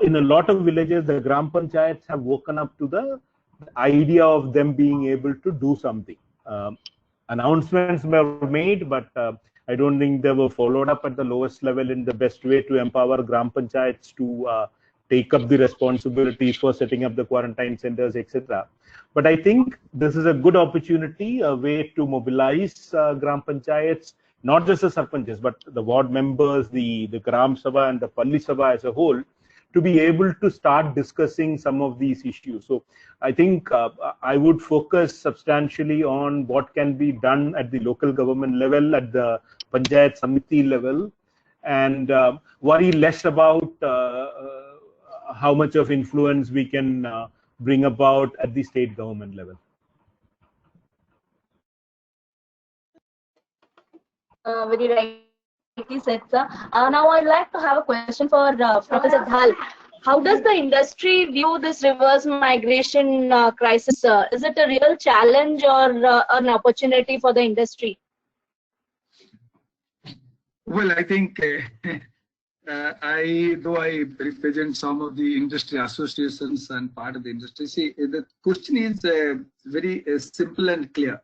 in a lot of villages, the Gram Panchayats have woken up to the idea of them being able to do something. Announcements were made, but I don't think they were followed up at the lowest level in the best way to empower Gram Panchayats to take up the responsibilities for setting up the quarantine centers, etc. But I think this is a good opportunity, a way to mobilize Gram Panchayats, not just the Sarpanches, but the ward members, the Gram Sabha and the Palli Sabha as a whole, to be able to start discussing some of these issues. So I think I would focus substantially on what can be done at the local government level, at the Panchayat Samiti level, and worry less about how much of influence we can bring about at the state government level. Very rightly said, sir. Now I'd like to have a question for Professor Dhal. How does the industry view this reverse migration crisis? Is it a real challenge or an opportunity for the industry? Well, I think though I represent some of the industry associations and part of the industry, see, the question is very simple and clear.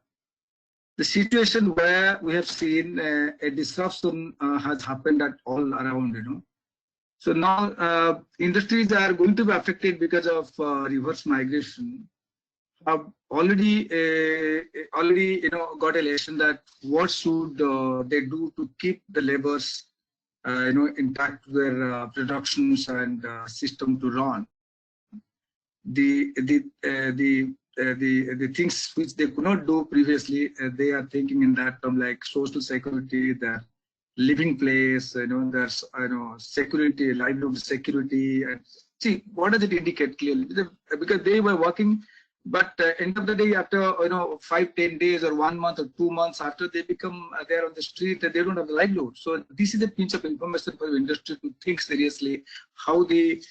The situation where we have seen a disruption has happened at all around, So now industries are going to be affected because of reverse migration. Already got a lesson that what should they do to keep the labors intact their productions and system to run. The things which they could not do previously, they are thinking in that term, like social security, their living place, there's security, livelihood security, and see what does it indicate clearly? Because they were working. But end of the day, after 5-10 days or 1 month or 2 months after they become there on the street, they don't have the livelihood. So this is a pinch of information for the industry to think seriously how the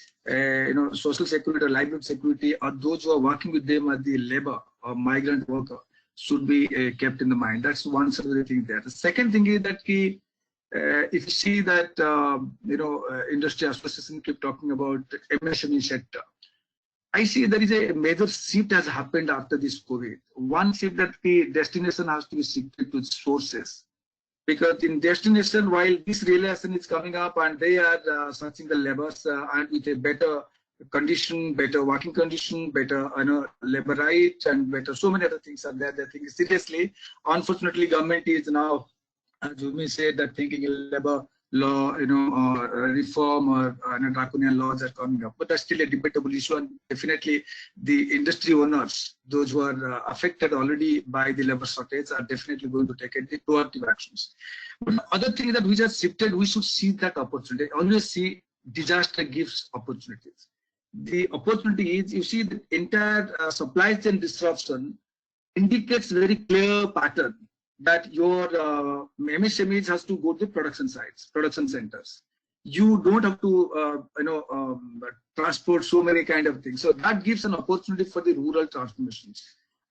social security or livelihood security or those who are working with them as the labor or migrant worker should be kept in the mind. That's one sort of the thing there. The second thing is that if you see that industry association keep talking about MSME sector. I see there is a major shift has happened after this COVID. One shift that the destination has to be shifted to its sources. Because in destination, while this realization is coming up and they are searching the labors and with a better condition, better working condition, better labor right and better, so many other things are there. They're thinking seriously. Unfortunately, government is now, as Jumi said, that thinking labor law, reform or draconian laws are coming up. But that's still a debatable issue, and definitely the industry owners, those who are affected already by the labor shortage, are definitely going to take the proactive actions. But other thing that we just shifted, we should see that opportunity. Always see disaster gives opportunities. The opportunity is, you see, the entire supply chain disruption indicates very clear pattern that your MSMEs has to go to production sites, production centers. You don't have to, transport so many kind of things. So that gives an opportunity for the rural transformations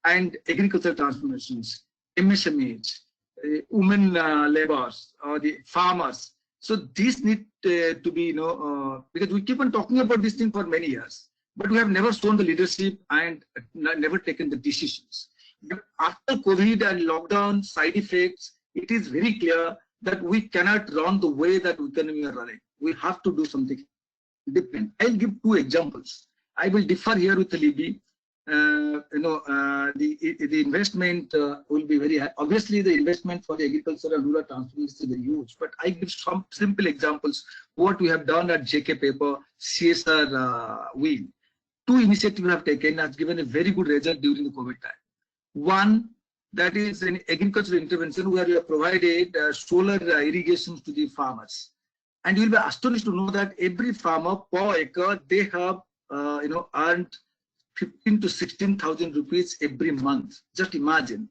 and agricultural transformations, MSMEs, women laborers, or the farmers. So these need to be, because we keep on talking about this thing for many years, but we have never shown the leadership and never taken the decisions. But after COVID and lockdown side effects, it is very clear that we cannot run the way that we are running. We have to do something different. I'll give two examples. I will differ here with Libby. The investment will be very high. Obviously, the investment for the agriculture and rural transformation is very huge. But I give some simple examples. What we have done at JK Paper, CSR wing. Two initiatives we have taken has given a very good result during the COVID time. One, that is an agricultural intervention where we have provided solar irrigation to the farmers. And you'll be astonished to know that every farmer per acre, they have earned 15 to 16,000 rupees every month. Just imagine.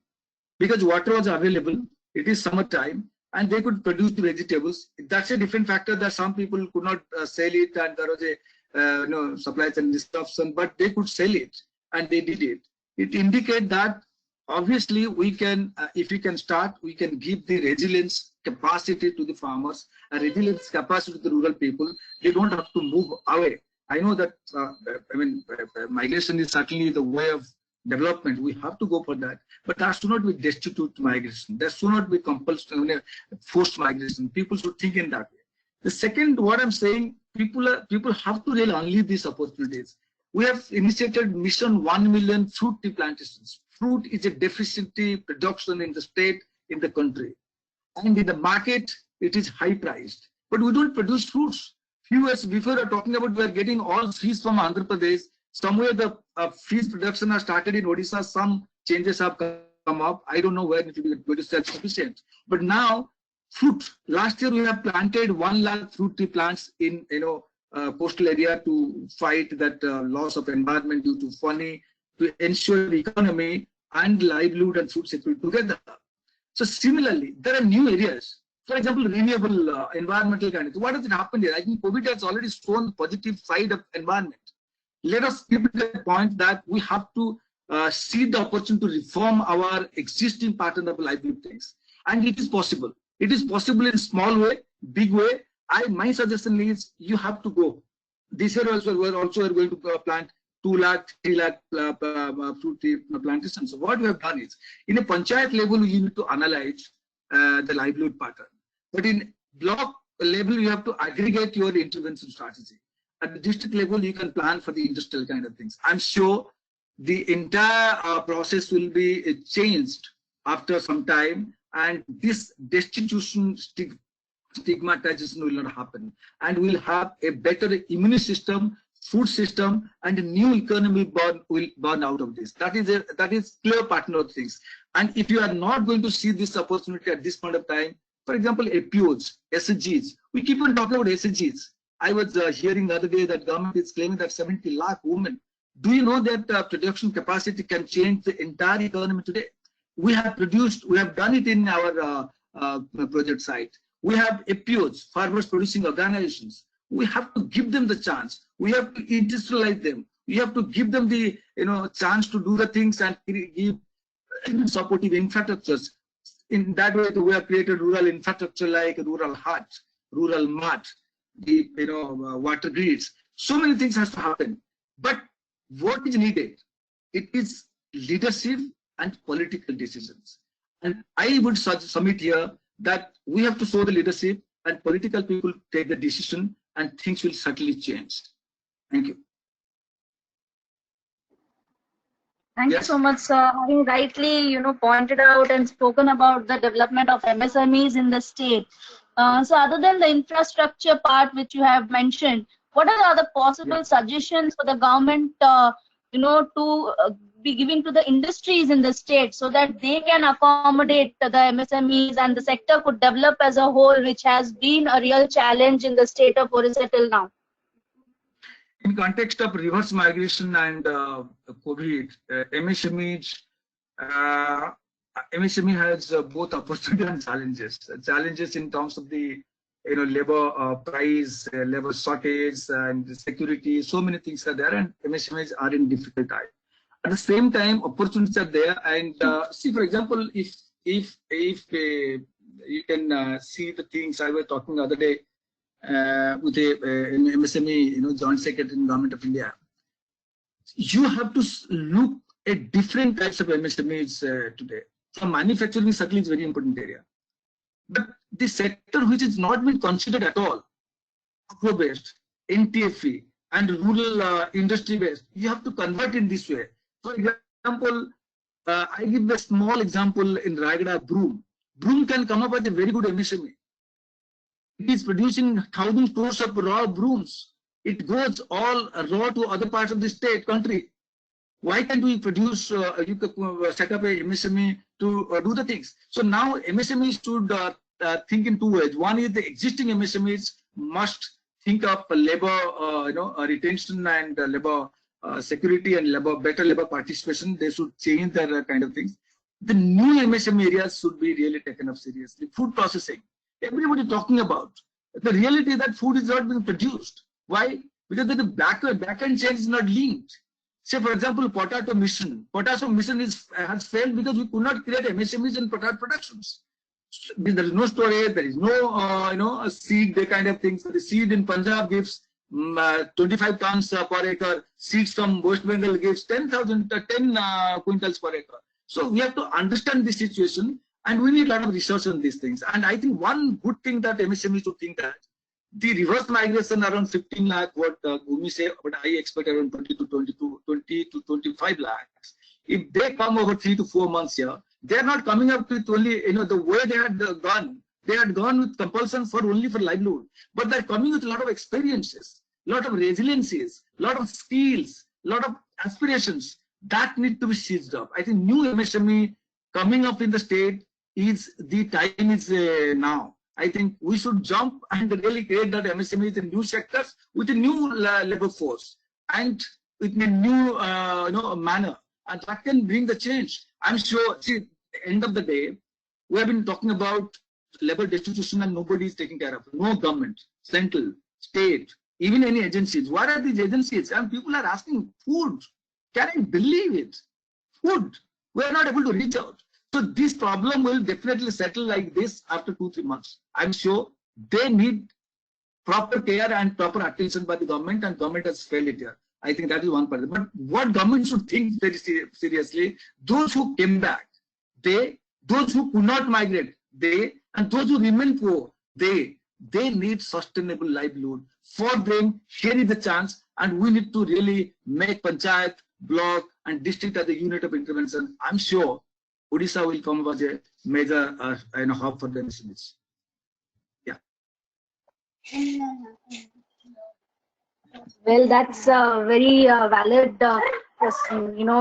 Because water was available, it is summertime, and they could produce the vegetables. That's a different factor that some people could not sell it, and there was a supply chain disruption, but they could sell it, and they did it. It indicates that obviously we can, if we can start, we can give the resilience capacity to the farmers, a resilience capacity to the rural people. They don't have to move away. I know that, migration is certainly the way of development. We have to go for that. But there should not be destitute migration. There should not be compulsory, forced migration. People should think in that way. The second, what I'm saying, people have to really unleash these opportunities. We have initiated Mission 1 million fruit tree plantations. Fruit is a deficient production in the state, in the country. And in the market, it is high priced. But we don't produce fruits. Few years before, we are talking about we are getting all fish from Andhra Pradesh. Somewhere the fish production has started in Odisha. Some changes have come up. I don't know where it will be going to self-sufficient. But now, fruit. Last year, we have planted 1 lakh fruit tree plants in coastal area to fight that loss of environment due to FONI, to ensure the economy and livelihood and food security together. So similarly, there are new areas. For example, renewable environmental kind of. What has happened here? I think COVID has already shown the positive side of environment. Let us keep it at the point that we have to see the opportunity to reform our existing pattern of livelihood things. And it is possible. It is possible in small way, big way. My suggestion is you have to go. This year also we're going to plant 2 lakh, 3 lakh fruit tree plantations. So what we have done is, in a panchayat level, you need to analyze the livelihood pattern. But in block level, you have to aggregate your intervention strategy. At the district level, you can plan for the industrial kind of things. I'm sure the entire process will be changed after some time, and this destitution stigmatization will not happen, and we'll have a better immune system, food system, and a new economy will born out of this. That is clear pattern of things. And if you are not going to see this opportunity at this point of time, for example, APOs, SHGs, we keep on talking about SHGs. I was hearing the other day that government is claiming that 70 lakh women. Do you know that production capacity can change the entire economy today? We have done it in our project site. We have APOs, farmers producing organizations. We have to give them the chance. We have to industrialize them. We have to give them the chance to do the things and give supportive infrastructures. In that way, we have created rural infrastructure like rural hut, rural mart, the water grids. So many things has to happen. But what is needed? It is leadership and political decisions. And I would submit here that we have to show the leadership and political people take the decision and things will certainly change. Thank you. Thank you Yes. so much, sir. Having rightly, pointed out and spoken about the development of MSMEs in the state. So other than the infrastructure part which you have mentioned, what are the other possible suggestions for the government, to be giving to the industries in the state so that they can accommodate the MSMEs and the sector could develop as a whole, which has been a real challenge in the state of Orissa till now? In context of reverse migration and COVID, MSME has both opportunity and challenges. Challenges in terms of the labor price, labor shortage, and security. So many things are there, and MSMEs are in difficult time. At the same time, opportunities are there. And see, for example, if you can see the things I was talking the other day. With a MSME, joint secretary in Government of India, you have to look at different types of MSMEs today. So manufacturing certainly is a very important area, but the sector which is not been considered at all, agro-based, NTFE, and rural industry-based, you have to convert in this way. For example, I give a small example in Rayagada, Broom. Broom can come up as a very good MSME. It is producing 1,000 crores of raw brooms. It goes all raw to other parts of the state, country. Why can't we produce, you could set up a MSME to do the things? So now MSMEs should think in two ways. One is the existing MSMEs must think of labor, retention and labor security and better labor participation. They should change their kind of things. The new MSME areas should be really taken up seriously. Food processing. Everybody talking about. The reality is that food is not being produced. Why? Because the back-end chain is not linked. Say, for example, potato mission. Potato mission has failed because we could not create MSMEs in potato productions. There is no storage, there is no, a seed, the kind of things. The seed in Punjab gives 25 tons per acre. Seeds from West Bengal gives 10 quintals per acre. So we have to understand the situation. And we need a lot of research on these things. And I think one good thing that MSME should think that the reverse migration around 15 lakh, what Bhumi say, but I expect around 20 to 25 lakhs. If they come over 3 to 4 months here, they are not coming up with only, the way they had gone. They had gone with compulsion only for livelihood. But they're coming with a lot of experiences, a lot of resiliencies, a lot of skills, a lot of aspirations that need to be seized up. I think new MSME coming up in the state is the time is now. I think we should jump and really create that MSMEs in new sectors with a new labor force and with a new manner, and that can bring the change. I'm sure. See, at the end of the day, we have been talking about labor destitution and nobody is taking care of it. No government, central, state, even any agencies. What are these agencies? And people are asking food. Can I believe it? Food. We are not able to reach out. So this problem will definitely settle like this after 2-3 months. I'm sure they need proper care and proper attention by the government, and government has failed it here. I think that is one part. But what government should think very seriously, those who came back, those who could not migrate, and those who remain poor, they need sustainable livelihood. For them, here is the chance, and we need to really make panchayat, block, and district as a unit of intervention. I'm sure Odisha will come as a major hub for the MSMEs. Yeah. Well, that's a very valid,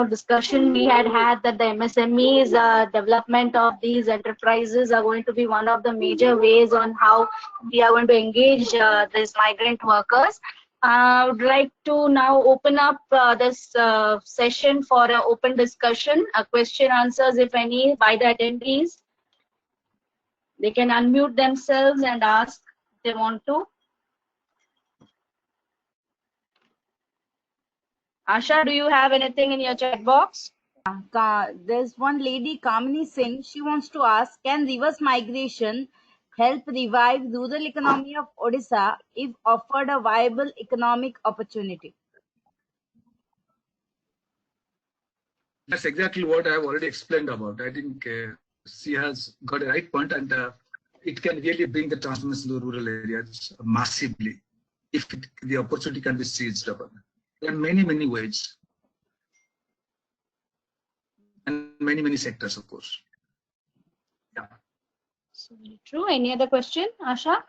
discussion we had that the MSMEs development of these enterprises are going to be one of the major ways on how we are going to engage these migrant workers. I would like to now open up this session for an open discussion, question answers, if any, by the attendees. They can unmute themselves and ask if they want to. Asha, do you have anything in your chat box? There's one lady, Kamini Singh. She wants to ask, can reverse migration help revive rural economy of Odisha if offered a viable economic opportunity? That's exactly what I have already explained about. I think she has got a right point, and it can really bring the transformation to rural areas massively if the opportunity can be seized upon. There are many, many ways and many, many sectors, of course. Yeah. So true. Any other question, Asha?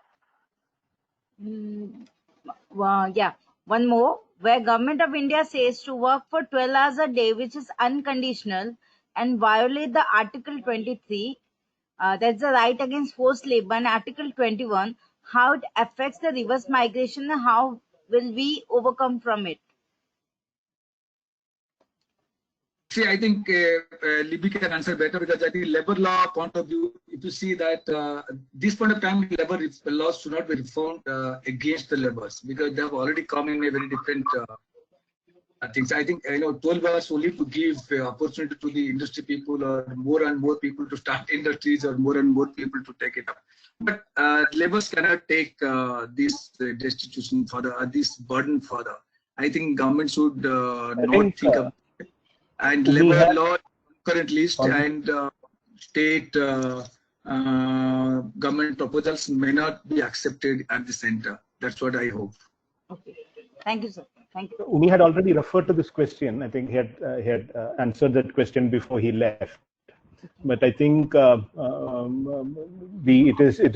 Yeah, one more. Where Government of India says to work for 12 hours a day, which is unconditional and violate the Article 23, that's the right against forced labor, and Article 21, how it affects the reverse migration and how will we overcome from it? See, I think Libby can answer better, because I think labor law point of view, if you see that this point of time, labor laws should not be reformed against the laborers, because they have already come in a very different things. I think 12 hours only to give opportunity to the industry people, or more and more people to start industries, or more and more people to take it up. But laborers cannot take this destitution further, this burden further. I think government should not think of. And labor law currently and state government proposals may not be accepted at the center. That's what I hope. Okay. Thank you, sir. Thank you. Umi had already referred to this question. I think he had answered that question before he left. But I think it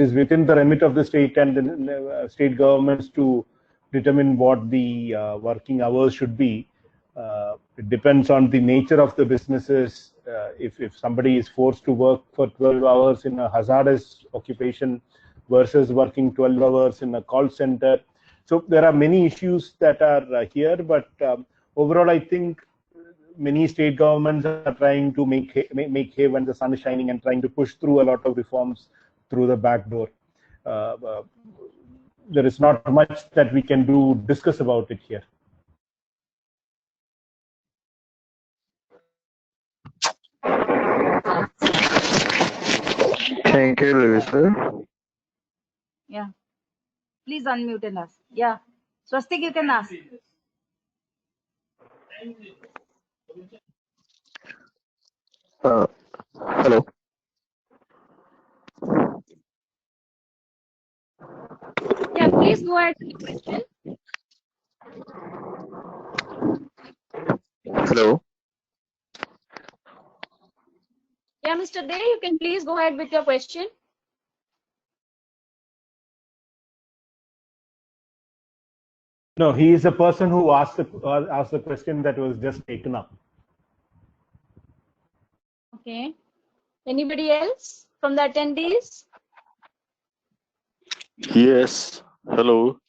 is within the remit of the state and the state governments to determine what the working hours should be. It depends on the nature of the businesses. If somebody is forced to work for 12 hours in a hazardous occupation versus working 12 hours in a call center. So there are many issues that are here, but overall, I think many state governments are trying to make hay when the sun is shining, and trying to push through a lot of reforms through the back door. There is not much that we can discuss about it here. Thank you, Louis, sir. Yeah. Please unmute and ask. Yeah. Swastik, you can ask. Hello. Yeah, please go ahead with the question. Hello. Yeah, Mr. Dey, you can please go ahead with your question. No, he is a person who asked the question that was just taken up. Okay. Anybody else from the attendees? Yes. Hello.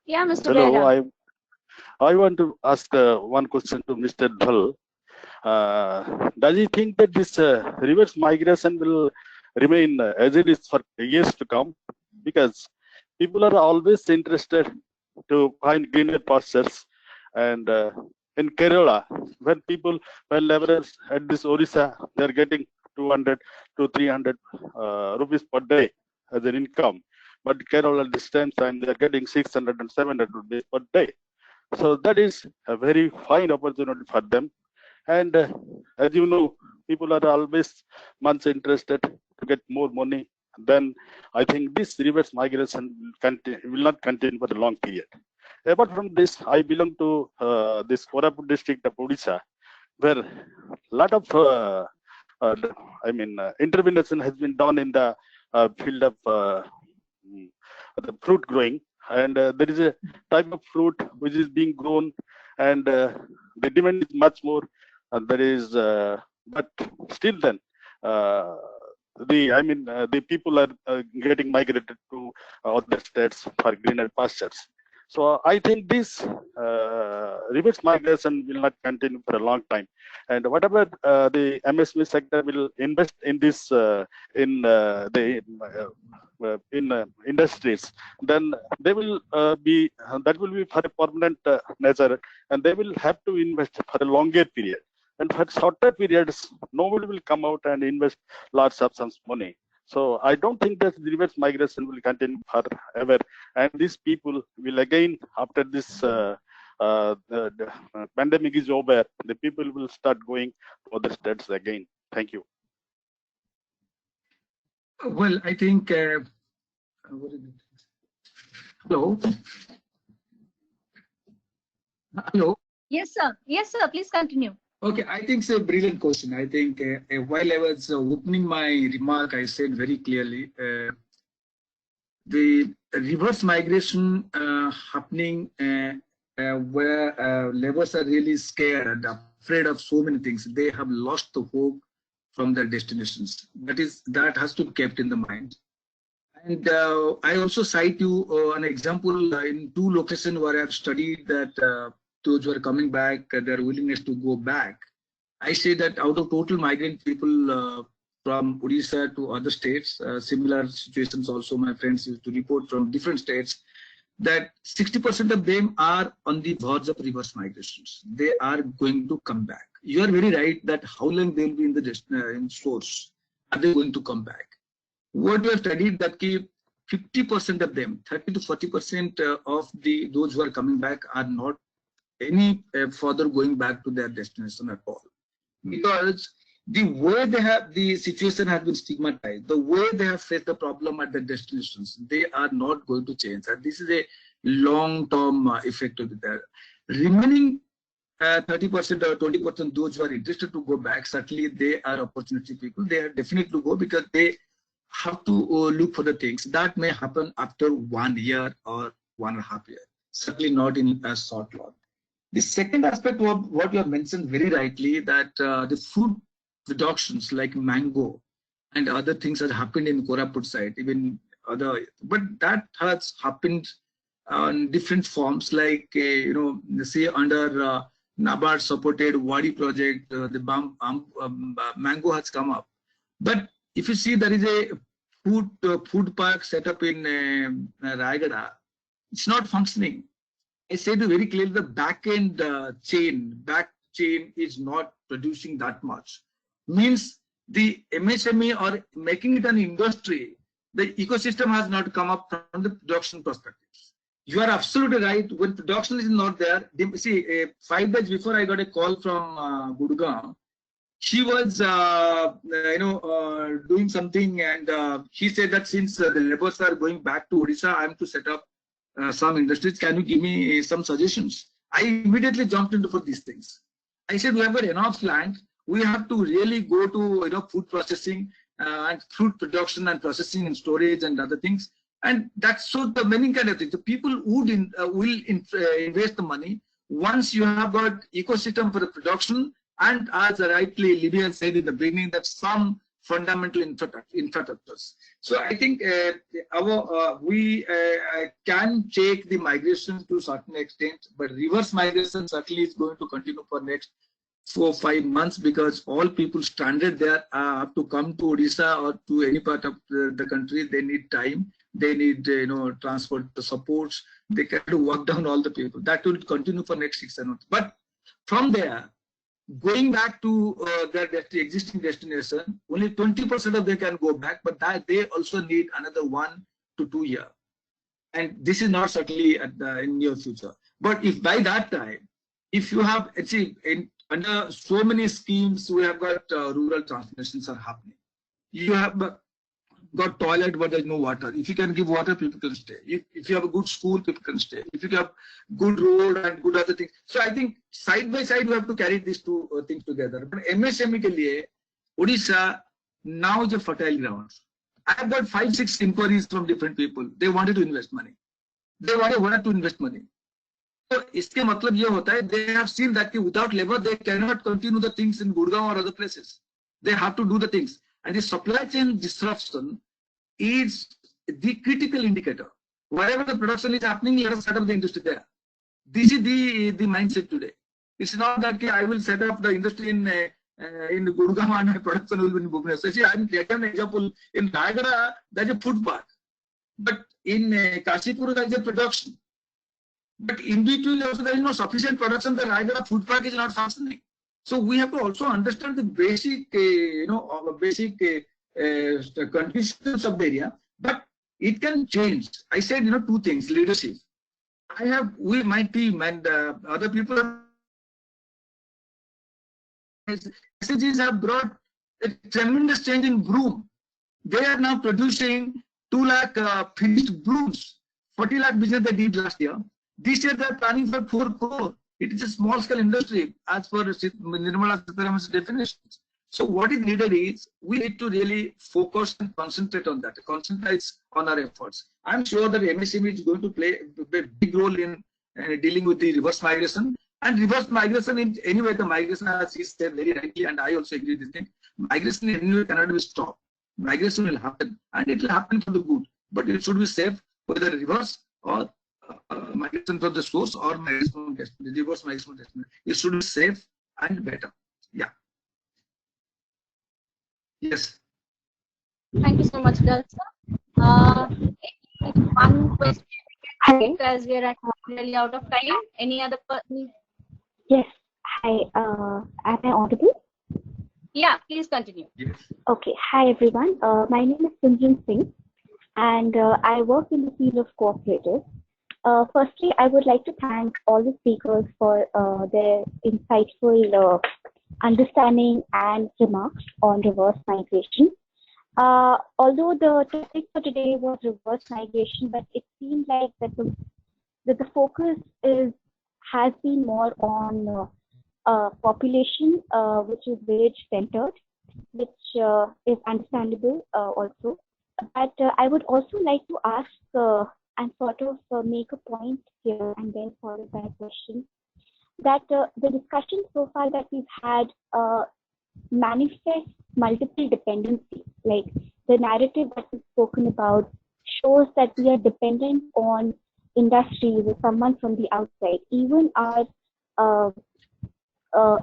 Yeah, Mr. Hello. Behra. I want to ask one question to Mr. Dhal. Does he think that this reverse migration will remain as it is for years to come? Because people are always interested to find greener pastures, and in Kerala, when laborers at this Orissa, they are getting 200 to 300 rupees per day as an income, but Kerala at this time they are getting 600 and 700 rupees per day. So that is a very fine opportunity for them. And as you know, people are always much interested to get more money. Then I think this reverse migration will not continue for a long period. Apart from this, I belong to this Koraput district of Odisha, where a lot of intervention has been done in the field of the fruit growing, and there is a type of fruit which is being grown, and the demand is much more. But still, then the people are getting migrated to other states for greener pastures. So I think this reverse migration will not continue for a long time. And whatever the MSME sector will invest in this industries, then they will that will be for a permanent nature, and they will have to invest for a longer period. And for shorter periods, nobody will come out and invest large sums of money. So I don't think that the reverse migration will continue forever, and these people will again, after this the pandemic is over, the people will start going to other states again. Thank you. Well, I think. What is it? Hello. Hello. Yes, sir. Yes, sir. Please continue. Okay, I think it's a brilliant question. I think while I was opening my remark, I said very clearly the reverse migration happening where laborers are really scared and afraid of so many things. They have lost the hope from their destinations. That has to be kept in the mind. And I also cite you an example in 2 locations where I have studied that those who are coming back, their willingness to go back. I say that out of total migrant people from Odisha to other states, similar situations also my friends used to report from different states, that 60% of them are on the verge of reverse migrations. They are going to come back. You are very right that how long they will be in the in source, are they going to come back? What we have studied that 50% of them, 30 to 40% of those who are coming back are not any further going back to their destination at all, because the way they have the situation has been stigmatized, the way they have faced the problem at their destinations, they are not going to change, and this is a long-term effect of that. Remaining 30% or 20%, those who are interested to go back, certainly they are opportunity people. They are definitely to go because they have to look for the things that may happen after 1 year or 1.5 years. Certainly not in a short run. The second aspect of what you have mentioned very rightly, that the food productions like mango and other things that happened in Koraput side, even other, but that has happened on different forms, like say under NABARD supported Wadi project, the mango has come up. But if you see, there is a food park set up in Rayagada, it's not functioning. I said very clearly, the back chain is not producing that much. Means the MSME or making it an industry, the ecosystem has not come up from the production perspective. You are absolutely right. When production is not there, see, 5 days before I got a call from Gurgaon. She was, doing something, and she said that since the laborers are going back to Odisha, I am to set up some industries. Can you give me some suggestions? I immediately jumped into for these things. I said, we have got enough land. We have to really go to food processing and fruit production and processing and storage and other things. And that's so the many kind of things. The people would will invest the money once you have got ecosystem for the production, and as rightly Lydia said in the beginning, that some fundamental infrastructures. So I think we can take the migration to a certain extent, but reverse migration certainly is going to continue for next 4 or 5 months, because all people stranded there have to come to Odisha or to any part of the country. They need time. They need transport supports. They can work down all the people. That will continue for next 6 months. But from there, going back to their existing destination, only 20% of them can go back, but that they also need another 1 to 2 years. And this is not certainly in near future. But if by that time, if you have under so many schemes, we have got rural transformations are happening. You have got toilet, but there's no water. If you can give water, people can stay. If you have a good school, people can stay. If you have good road and good other things. So I think side by side, we have to carry these 2 things together. But MSME ke liye, Odisha now is a fertile ground. I have got 5-6 inquiries from different people. They wanted to invest money. They wanted to invest money. So iske matlab ye hota hai, they have seen that without labor, they cannot continue the things in Gurgaon or other places. They have to do the things. And the supply chain disruption is the critical indicator. Wherever the production is happening, let us set up the industry there. This is the mindset today. It's not that I will set up the industry in Gurgaon and my production will be in Bhubaneswar. See, I'm taking an example. In Rayagada, there's a food park. But in Kashipur, there's a production. But in between also, there is no sufficient production. The Rayagada food park is not functioning. So we have to also understand the basic, conditions of the area, but it can change. I said, 2 things: leadership my team and other people, SHGs have brought a tremendous change in broom. They are now producing 2 lakh finished brooms. 40 lakh business they did last year. This year they are planning for 4 crore. It is a small scale industry as per Nirmala Sitharaman's definitions. So what is needed is we need to really focus and concentrate on that, concentrate on our efforts. I'm sure that MSME is going to play a big role in dealing with the reverse migration. And reverse migration in anyway, the migration, as he said very rightly, and I also agree with this thing, migration in any way cannot be stopped. Migration will happen, and it will happen for the good. But it should be safe, whether reverse or migration from the source or migration from destination, reverse migration from destination. It should be safe and better. Yeah. Yes. Thank you so much, girls. One question, as we are really out of time. Any other person? Yes. Hi. Am I audible? Yeah, please continue. Yes. Okay. Hi, everyone. My name is Simran Singh, and I work in the field of cooperatives. Firstly, I would like to thank all the speakers for their insightful understanding and remarks on reverse migration. Although the topic for today was reverse migration, but it seems like that the focus has been more on population, which is village centered, which is understandable also. But I would also like to ask and sort of make a point here and then follow by a question that the discussion so far that we've had manifests multiple dependencies. Like the narrative that we've spoken about shows that we are dependent on industries or someone from the outside. Even our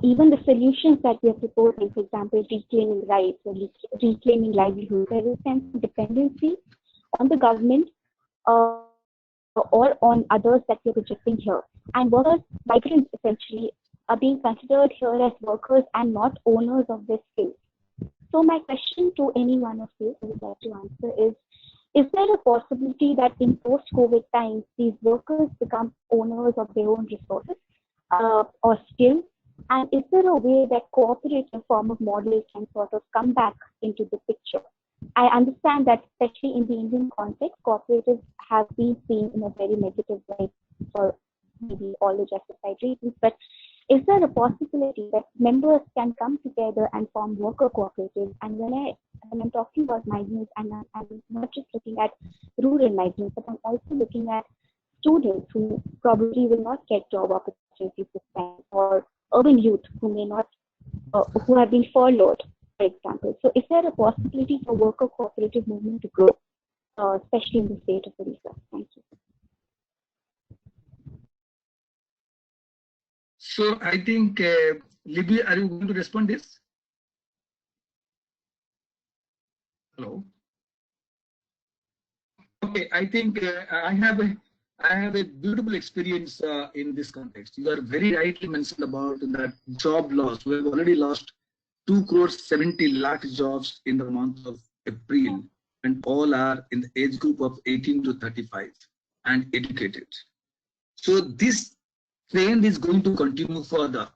even the solutions that we are proposing, for example, reclaiming rights or reclaiming livelihood, there is a sense of dependency on the government or on others that we are projecting here. And workers, migrants essentially, are being considered here as workers and not owners of their skills. So my question to any one of you who would like to answer is there a possibility that in post-COVID times, these workers become owners of their own resources or skills? And is there a way that cooperative form of model can sort of come back into the picture? I understand that especially in the Indian context, cooperatives have been seen in a very negative way for maybe all the justified reasons, but is there a possibility that members can come together and form worker cooperatives? And when I'm talking about migrants, and I'm not just looking at rural migrants, but I'm also looking at students who probably will not get job opportunities this time, or urban youth who may not, who have been furloughed, for example. So is there a possibility for worker cooperative movement to grow, especially in the state of Odisha? Thank you. So I think, Libby, are you going to respond this? Hello. Okay, I think I have a beautiful experience in this context. You are very rightly mentioned about that job loss. We have already lost 2 crore 70 lakh jobs in the month of April, and all are in the age group of 18 to 35 and educated. So this trend is going to continue further,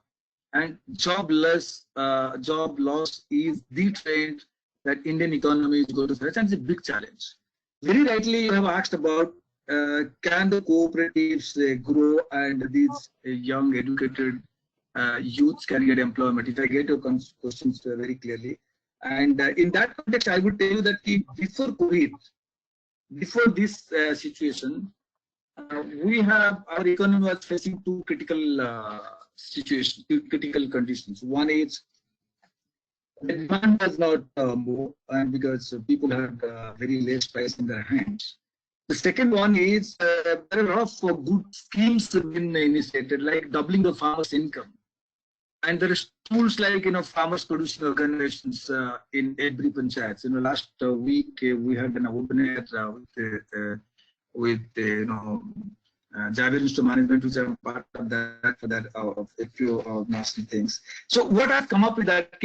and job loss is the trend that Indian economy is going to face, and it's a big challenge. Very rightly, you have asked about can the cooperatives grow and these young educated youths can get employment. If I get your questions very clearly, and in that context, I would tell you that before COVID, before this situation, our economy was facing 2 critical situations, 2 critical conditions. One is the demand was not more, and because people had very less price in their hands. The second one is there are a lot of good schemes have been initiated, like doubling the farmers' income, and there is tools like farmers producing organizations in every panchayat. Last week we had an open air with Javir Institute Management, which I'm part of that for that of a few national things. So what I've come up with that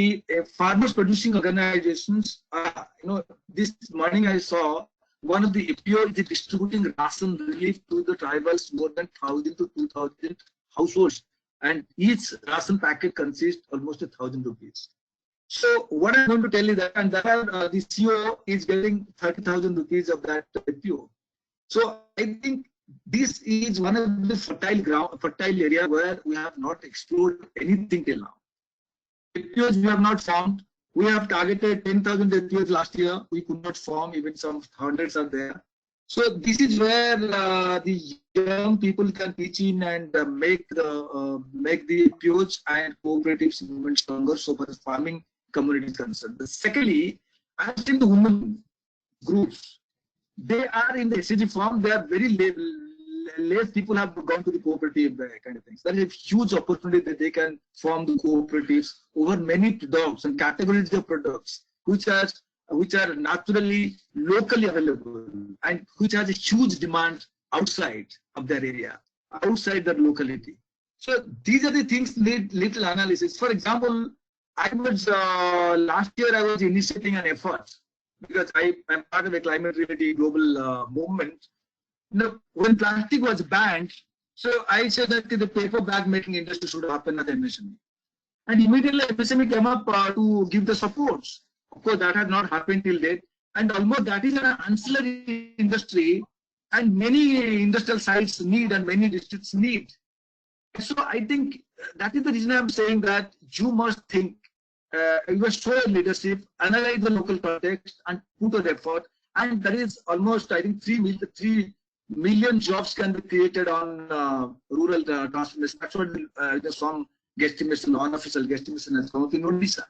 farmers producing organizations, this morning I saw one of the FPO is distributing ration relief to the tribals, more than 1,000 to 2,000 households, and each ration packet consists almost 1,000 rupees. So what I'm going to tell you that, and that the CEO is getting 30,000 rupees of that FPO. So I think this is one of the fertile area where we have not explored anything till now. FPOs we have not formed. We have targeted 10,000 FPOs last year. We could not form, even some hundreds are there. So this is where the young people can pitch in and make the FPOs and cooperatives movement stronger so far as farming community is concerned. Secondly, I have seen the women groups. They are in the SHG form. They are very less people have gone to the cooperative kind of things. That is a huge opportunity that they can form the cooperatives over many products and categories of products which are naturally locally available and which has a huge demand outside of their area, outside their locality. So these are the things need little analysis. For example, I was last year I was initiating an effort because I am part of a climate related global movement. Now, when plastic was banned, so I said that the paper bag making industry should happen at MSME. And immediately MSME came up to give the supports. Of course, that has not happened till date. And almost that is an ancillary industry, and many industrial sites need and many districts need. So I think that is the reason I'm saying that you must think, you must show leadership, analyze the local context, and put an effort. And there is almost, I think, 3 million jobs can be created on rural transformation. That's what some guesstimation, unofficial guesstimation has come up in Odisha.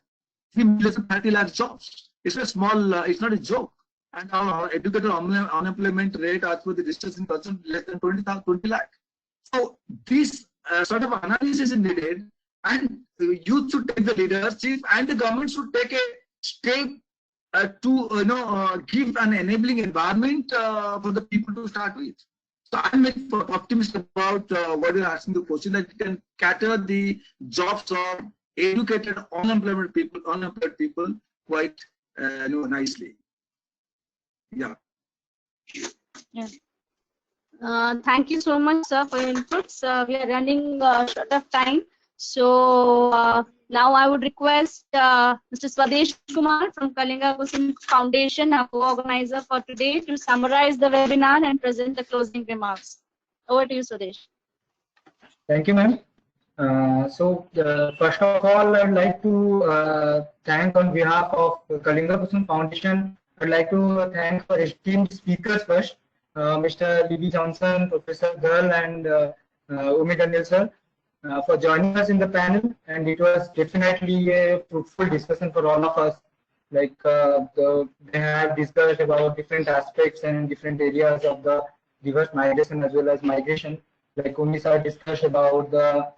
3 million 30 lakh jobs. It's a small, it's not a joke. And our educator unemployment rate, as per the research in percent, less than 20 lakh. So this sort of analysis is needed, and youth should take the leadership, and the government should take a step to give an enabling environment for the people to start with. So I'm optimistic about what you're asking the question, that it can cater the jobs of educated unemployed people quite nicely. Yeah. Thank you so much, sir, for your inputs. We are running short of time. So now I would request Mr. Swadesh Kumar from Kalinga Kusum Foundation, our co-organizer for today, to summarize the webinar and present the closing remarks. Over to you, Swadesh. Thank you, ma'am. First of all, I'd like to thank on behalf of Kalinga Kusum Foundation. I'd like to thank our esteemed speakers first, Mr. B.B. Johnson, Professor Dhal, and Umi Daniel sir, for joining us in the panel. And it was definitely a fruitful discussion for all of us. Like they have discussed about different aspects and different areas of the reverse migration as well as migration. Like Umi sir discussed about the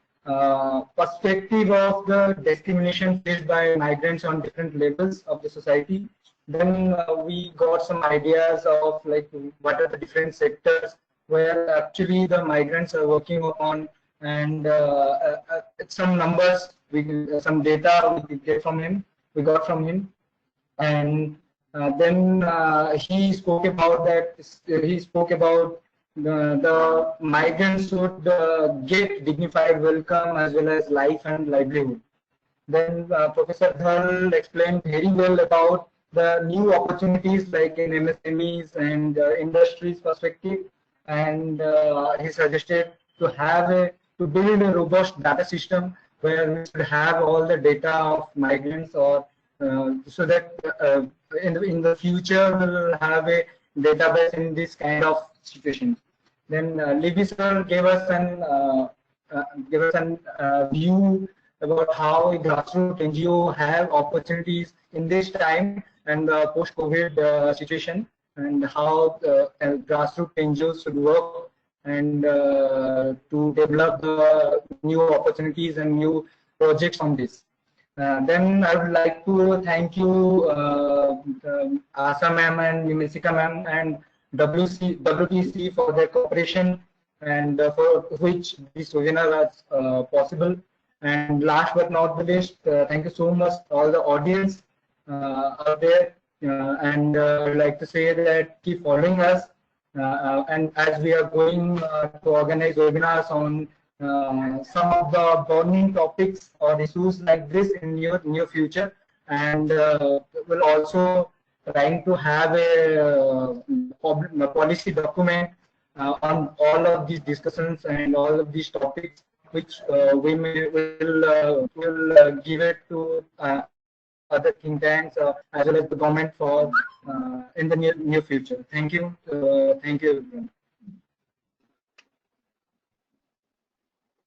perspective of the discrimination faced by migrants on different levels of the society. Then we got some ideas of like what are the different sectors where actually the migrants are working on, and some numbers, some data we get from him, we got from him, and then he spoke about that. He spoke about the migrants should get dignified welcome as well as life and livelihood. Then Professor Dhal explained very well about the new opportunities like in MSMEs and industries perspective, and he suggested to build a robust data system where we should have all the data of migrants, or so that in the future we will have a database in this kind of situation. Then Libby sir gave us an view about how a grassroots NGO have opportunities in this time and the post-COVID situation, and how grassroots NGOs should work and to develop the new opportunities and new projects on this. Then I would like to thank you, Asa ma'am and Nimesika ma'am and WTC for their cooperation, and for which this webinar was possible. And last but not the least, thank you so much all the audience out there and I'd like to say that keep following us. And as we are going to organize webinars on some of the burning topics or issues like this in near future, and we'll also trying to have a policy document on all of these discussions and all of these topics, which we will give it to other think tanks as well as the government for in the near future. Thank you. Thank you, everyone.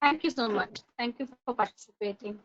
Thank you so much. Thank you for participating.